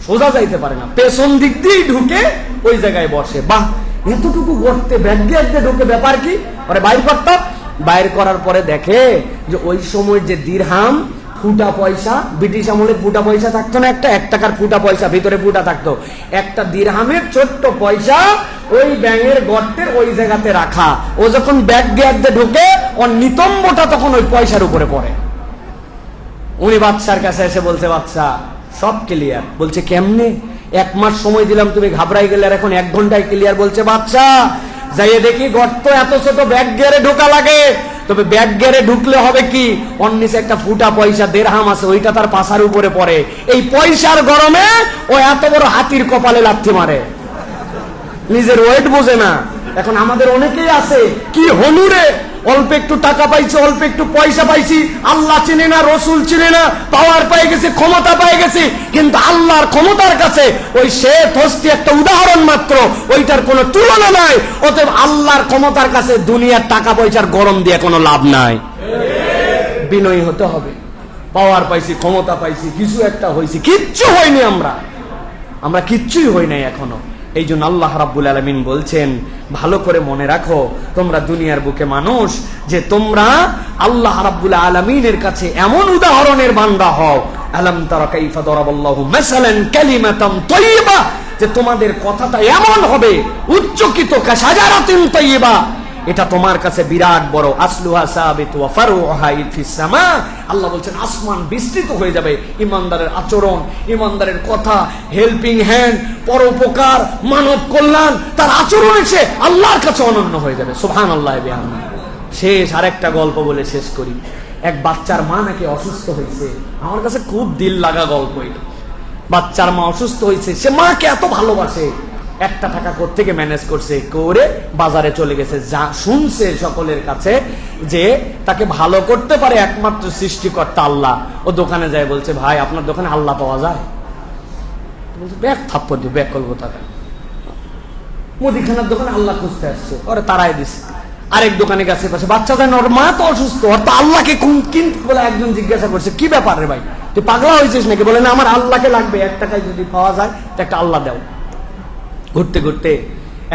S1: সোজা যাইতে পারে না, পেছন দিক দিয়েই ঢুকে ওই জায়গায় বসে। বাহ, এতটুকু গর্তে ব্যাক গিয়ার দিয়ে ঢুকে, ব্যাপার কি? পরে বাইর করতাম, বাইর করার পরে দেখে যে ওই সময় যে দিরহাম ফুটা পয়সা, ব্রিটিশ আমলে ফুটা পয়সা থাকতো না, একটা 1 টাকার ফুটা পয়সা, ভিতরে ফুটা থাকতো, একটা দিরহামের ছোট্ট পয়সা ওই ব্যাঙের গর্তের ওই জায়গাতে রাখা। ও যখন ব্যাক গিয়ার দিয়ে ঢুকে ওর নিতম্বটা তখন ওই পয়সার উপরে পড়ে। উনি বাচ্চার কাছে এসে বলছে, বাচ্চা সব ক্লিয়ার। বলছে কেমনে? 1 মাস সময় দিলাম, তুমি ঘাবড়াই গেলে, আর এখন 1 ঘন্টায় ক্লিয়ার। বলছে বাচ্চা যাইয়ে দেখি গর্ত এত ছোট, ব্যাক গিয়ারে ঢোকা লাগে, তবে ব্যাক গিয়ারে ঢুকলে হবে কি, ওর নিচে একটা ফুটা পয়সা দিরহাম আছে, ওইটা তার পাছার উপরে পড়ে। এই পয়সার গরমে ও এত বড় হাতির কপালে লাথি মারে, নিজের ওয়েট বোঝে না। এখন আমাদের অনেকেই আছে কি হনুরে, অল্প একটু টাকা পাইছি, অল্প একটু পয়সা পাইছি, আল্লাহ চিনে না, রসুল চিনে না, পাওয়ার পেয়ে গেছে, ক্ষমতা পেয়ে গেছি, কিন্তু আল্লাহর ক্ষমতার কাছে ওই শ্বেত হস্তি একটা উদাহরণ মাত্র, ওইটার কোনো তুলনা নাই। অতএব আল্লাহর ক্ষমতার কাছে দুনিয়ার টাকা পয়সার গরম দিয়ে কোনো লাভ নাই। বিনয়ী হতে হবে। পাওয়ার পাইছি, ক্ষমতা পাইছি, কিছু একটা হয়েছি, কিচ্ছু হয়নি, আমরা কিচ্ছুই হই নাই এখনো। এই জন্য আল্লাহ রাব্বুল আলামিন বলছেন, ভালো করে মনে রাখো তোমরা দুনিয়ার বুকে মানুষ, যে তোমরা আল্লাহ রাব্বুল আলামিনের কাছে এমন উদাহরণের বান্দা হও। আলাম তারা কাইফা দরাবাল্লাহু মাসালান কালিমাতান তাইয়্যিবা, যে তোমাদের কথাটা এমন হবে উচ্চকিত কাশাজারাতিন তাইয়্যিবা, এটা তোমার কাছে বিরাট বড়, আসলুহা সাবিত ওয়া ফারউহা ফিস সামা। আল্লাহ বলছেন আসমান বিস্তৃত হয়ে যাবে। ইমানদারের আচরণ, ইমানদারের কথা, হেল্পিং হ্যান্ড, পরোপকার, মানব কল্যাণ, তার আচরণ এসে আল্লাহর কাছে অনন্য হয়ে যাবে। সুবহানাল্লাহ বিহামদিহি। শেষ আরেকটা গল্প বলে শেষ করি। এক বাচ্চার মা নাকি অসুস্থ হয়েছে, আমার কাছে খুব দিল লাগা গল্প এটা। বাচ্চার মা অসুস্থ হয়েছে, সে মাকে এত ভালোবাসে, 1 টাকা কোত্থেকে ম্যানেজ করছে করে বাজারে চলে গেছে। যা শুনছে সকলের কাছে যে তাকে ভালো করতে পারে একমাত্র সৃষ্টিকর্তা আল্লাহ। ও দোকানে যায়, বলছে ভাই আপনার দোকানে আল্লাহ পাওয়া যায়? বলছে ব্যাগ থাপ্পড় দিও, ব্যাগ করবো টাকা। মুদিখানার দোকানে আল্লাহ খুঁজতে আসছে, ওরা তারাই দিছে। আরেক দোকানে গেছে, পাশে বাচ্চা যায় না, ওর মা তো অসুস্থ, ওর তো আল্লাহকে কিন্তু বলে একজন জিজ্ঞাসা করছে, কি ব্যাপার রে ভাই, তুই পাগলা হয়েছিস নাকি? বলে না, আমার আল্লাহকে লাগবে, 1 টাকায় যদি পাওয়া যায় তো একটা আল্লাহ দাও। ঘুরতে ঘুরতে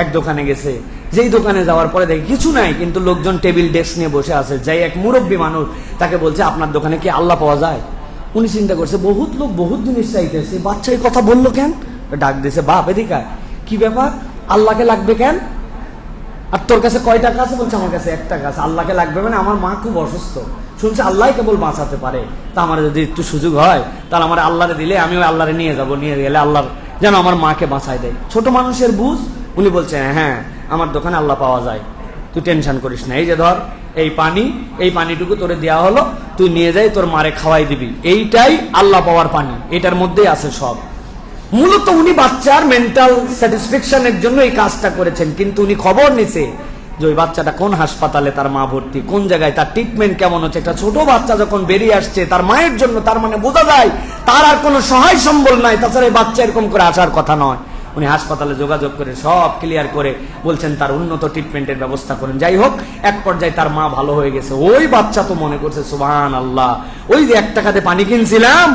S1: এক দোকানে গেছে, যেই দোকানে যাওয়ার পরে দেখে কিছু নাই, কিন্তু লোকজন টেবিল ডেস্ক নিয়ে বসে আছে। যাই এক মুরব্বী মানুষ তাকে বলছে, আপনার দোকানে কি আল্লাহ পাওয়া যায়? উনি চিন্তা করছে, বহুত লোক বহুত জিনিস চাইতেছে, বাচ্চা এই কথা বললো কেন? ডাক দিয়েছে, বাপ এদিকে, কি ব্যাপার, আল্লাহকে লাগবে কেন? আর তোর কাছে কয় টাকা আছে? বলছে আমার কাছে 1 টাকা আছে। আল্লাহকে লাগবে মানে? আমার মা খুব অসুস্থ, শুনছে আল্লাহ কেবল বাঁচাতে পারে, তা আমার যদি একটু সুযোগ হয় তাহলে আমার আল্লাহরে দিলে আমি ওই আল্লাহরে নিয়ে যাবো, নিয়ে গেলে আল্লাহ যেন আমার মাকে বাঁচায় দেয়। ছোট মানুষের বুঝ। উনি বলছে, হ্যাঁ আমার দোকানে আল্লাহ পাওয়া যায়, তুই টেনশন করিস না, এই যে ধর এই পানি, এই পানিটুকু তোরে দেওয়া হলো, তুই নিয়ে যাই তোর মারে খাওয়াই দিবি, এইটাই আল্লাহ পাওয়ার পানি, এটার মধ্যেই আছে সব। মূলত উনি বাচ্চার মেন্টাল স্যাটিসফ্যাকশনের জন্য এই কাজটা করেছেন, কিন্তু উনি খবর নিছে যে ওই বাচ্চাটা কোন হাসপাতালে তার মা ভর্তি, কোন জায়গায় তার ট্রিটমেন্ট কেমন হচ্ছে। একটা ছোট বাচ্চা যখন বেরিয়ে আসছে তার মায়ের জন্য, তার মানে বোঝা যায় তার আর কোনো সহায় সম্বল নাই, তাছাড়া এই বাচ্চা এরকম করে আসার কথা নয়। উনি হাসপাতালে যোগাযোগ করে সব ক্লিয়ার করে বলছেন তার উন্নত ট্রিটমেন্টের ব্যবস্থা করেন। যাই হোক, এক পর্যায়ে তার মা ভালো হয়ে গেছে। ওই বাচ্চা তো মনে করছে সুবহানাল্লাহ, ওই যে 1 টাকাতে পানি কিনছিলাম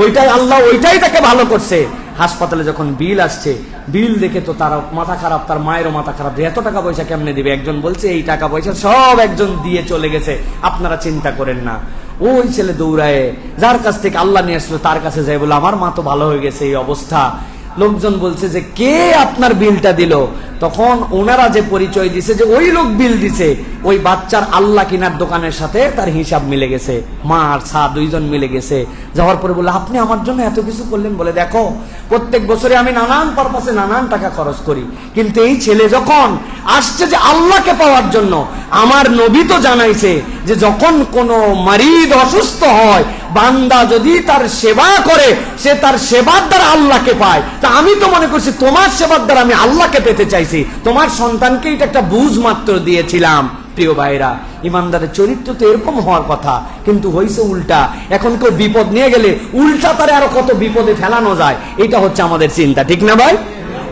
S1: ওইটাই আল্লাহ, ওইটাই তাকে ভালো করছে। হাসপাতালে যখন বিল আসছে, বিল দেখে তো তার মাথা খারাপ, তার মায়েরও মাথা খারাপ, এত টাকা পয়সা কেমনে দিবে। একজন বলছে এই টাকা পয়সা সব একজন দিয়ে চলে গেছে, আপনারা চিন্তা করেন না। ওই ছেলে দৌড়ায় যার কাছ থেকে আল্লাহ নিয়ে আসলো তার কাছে যায়, বলে আমার মা তো ভালো হয়ে গেছে, এই অবস্থা। লোকজন বলছে যে কে আপনার বিলটা দিল? তখন ওনারা যে পরিচয় দিছে যে ওই লোক বিল দিছে, ওই বাচ্চার আল্লাহ কিনার দোকানের সাথে তার হিসাব মিলে গেছে, মা আর ছা দুইজন মিলে গেছে। যাওয়ার পরে বলে আপনি আমার জন্য এত কিছু করলেন? বলে দেখো প্রত্যেক বছরে আমি নানান পারপাসে নানান টাকা খরচ করি, কিন্তু এই ছেলে যখন আসছে যে আল্লাহকে পাওয়ার জন্য, আমার নবী তো জানাইছে যে যখন কোনো মারিদ অসুস্থ হয়, বান্দা যদি তার সেবা করে সে তার সেবার দ্বারা আল্লাহকে পায়। তা আমি তো মনে করছি তোমার সেবার দ্বারা আমি আল্লাহকে পেতে চাইছি, তোমার সন্তানকে এটা একটা বুঝ মাত্র দিয়েছিলাম। প্রিয় ভাইরা, ইমানদারের চরিত্র তো এরকম হওয়ার কথা, কিন্তু হয়েছে উল্টা। এখন কেউ বিপদ নিয়ে গেলে উল্টা তারে আরো কত বিপদে ফেলানো যায়, এটা হচ্ছে আমাদের চিন্তা, ঠিক না ভাই?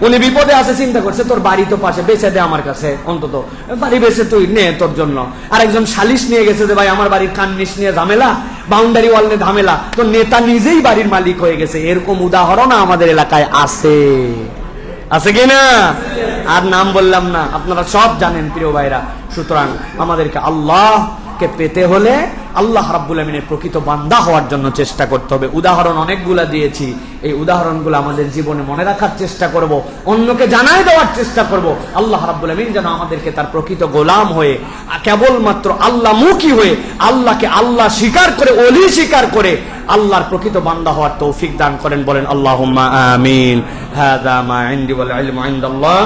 S1: উনি বিপদে আছে, চিন্তা করছে তোর বাড়ি তো পাশে, বেচে দে আমার কাছে, অন্তত বাড়ি বেচে তুই নে তোর জন্য। আর একজন সালিশ নিয়ে গেছে যে ভাই আমার বাড়ির কান্নিস নিয়ে ঝামেলা, বাউন্ডারি ওয়াল নিয়ে ঝামেলা, তো নেতা নিজেই বাড়ির মালিক হয়ে গেছে। এরকম উদাহরণ আমাদের এলাকায় আছে, আছে কিনা? আর নাম বললাম না, আপনারা সব জানেন প্রিয় ভাইরা। সুতরাং আমাদেরকে আল্লাহকে পেতে হলে আল্লাহ রাব্বুল আমিনের প্রকৃত বান্দা হওয়ার জন্য চেষ্টা করতে হবে। উদাহরণ অনেকগুলা দিয়েছি, এই উদাহরণগুলো আমাদের জীবনে মনে রাখার চেষ্টা করব, অন্যকে জানাই দেওয়ার চেষ্টা করব। আল্লাহ রাব্বুল আমিন যেন আমাদেরকে তার প্রকৃত গোলাম হয়ে, কেবলমাত্র আল্লাহমুখী হয়ে, আল্লাহকে আল্লাহ স্বীকার করে, ওলি স্বীকার করে আল্লাহর প্রকৃত বান্দা হওয়ার তৌফিক দান করেন। বলেন আল্লাহুম্মা আমিন। হাযা মা ইনদি ওয়াল ইলমু ইনদাল্লাহ।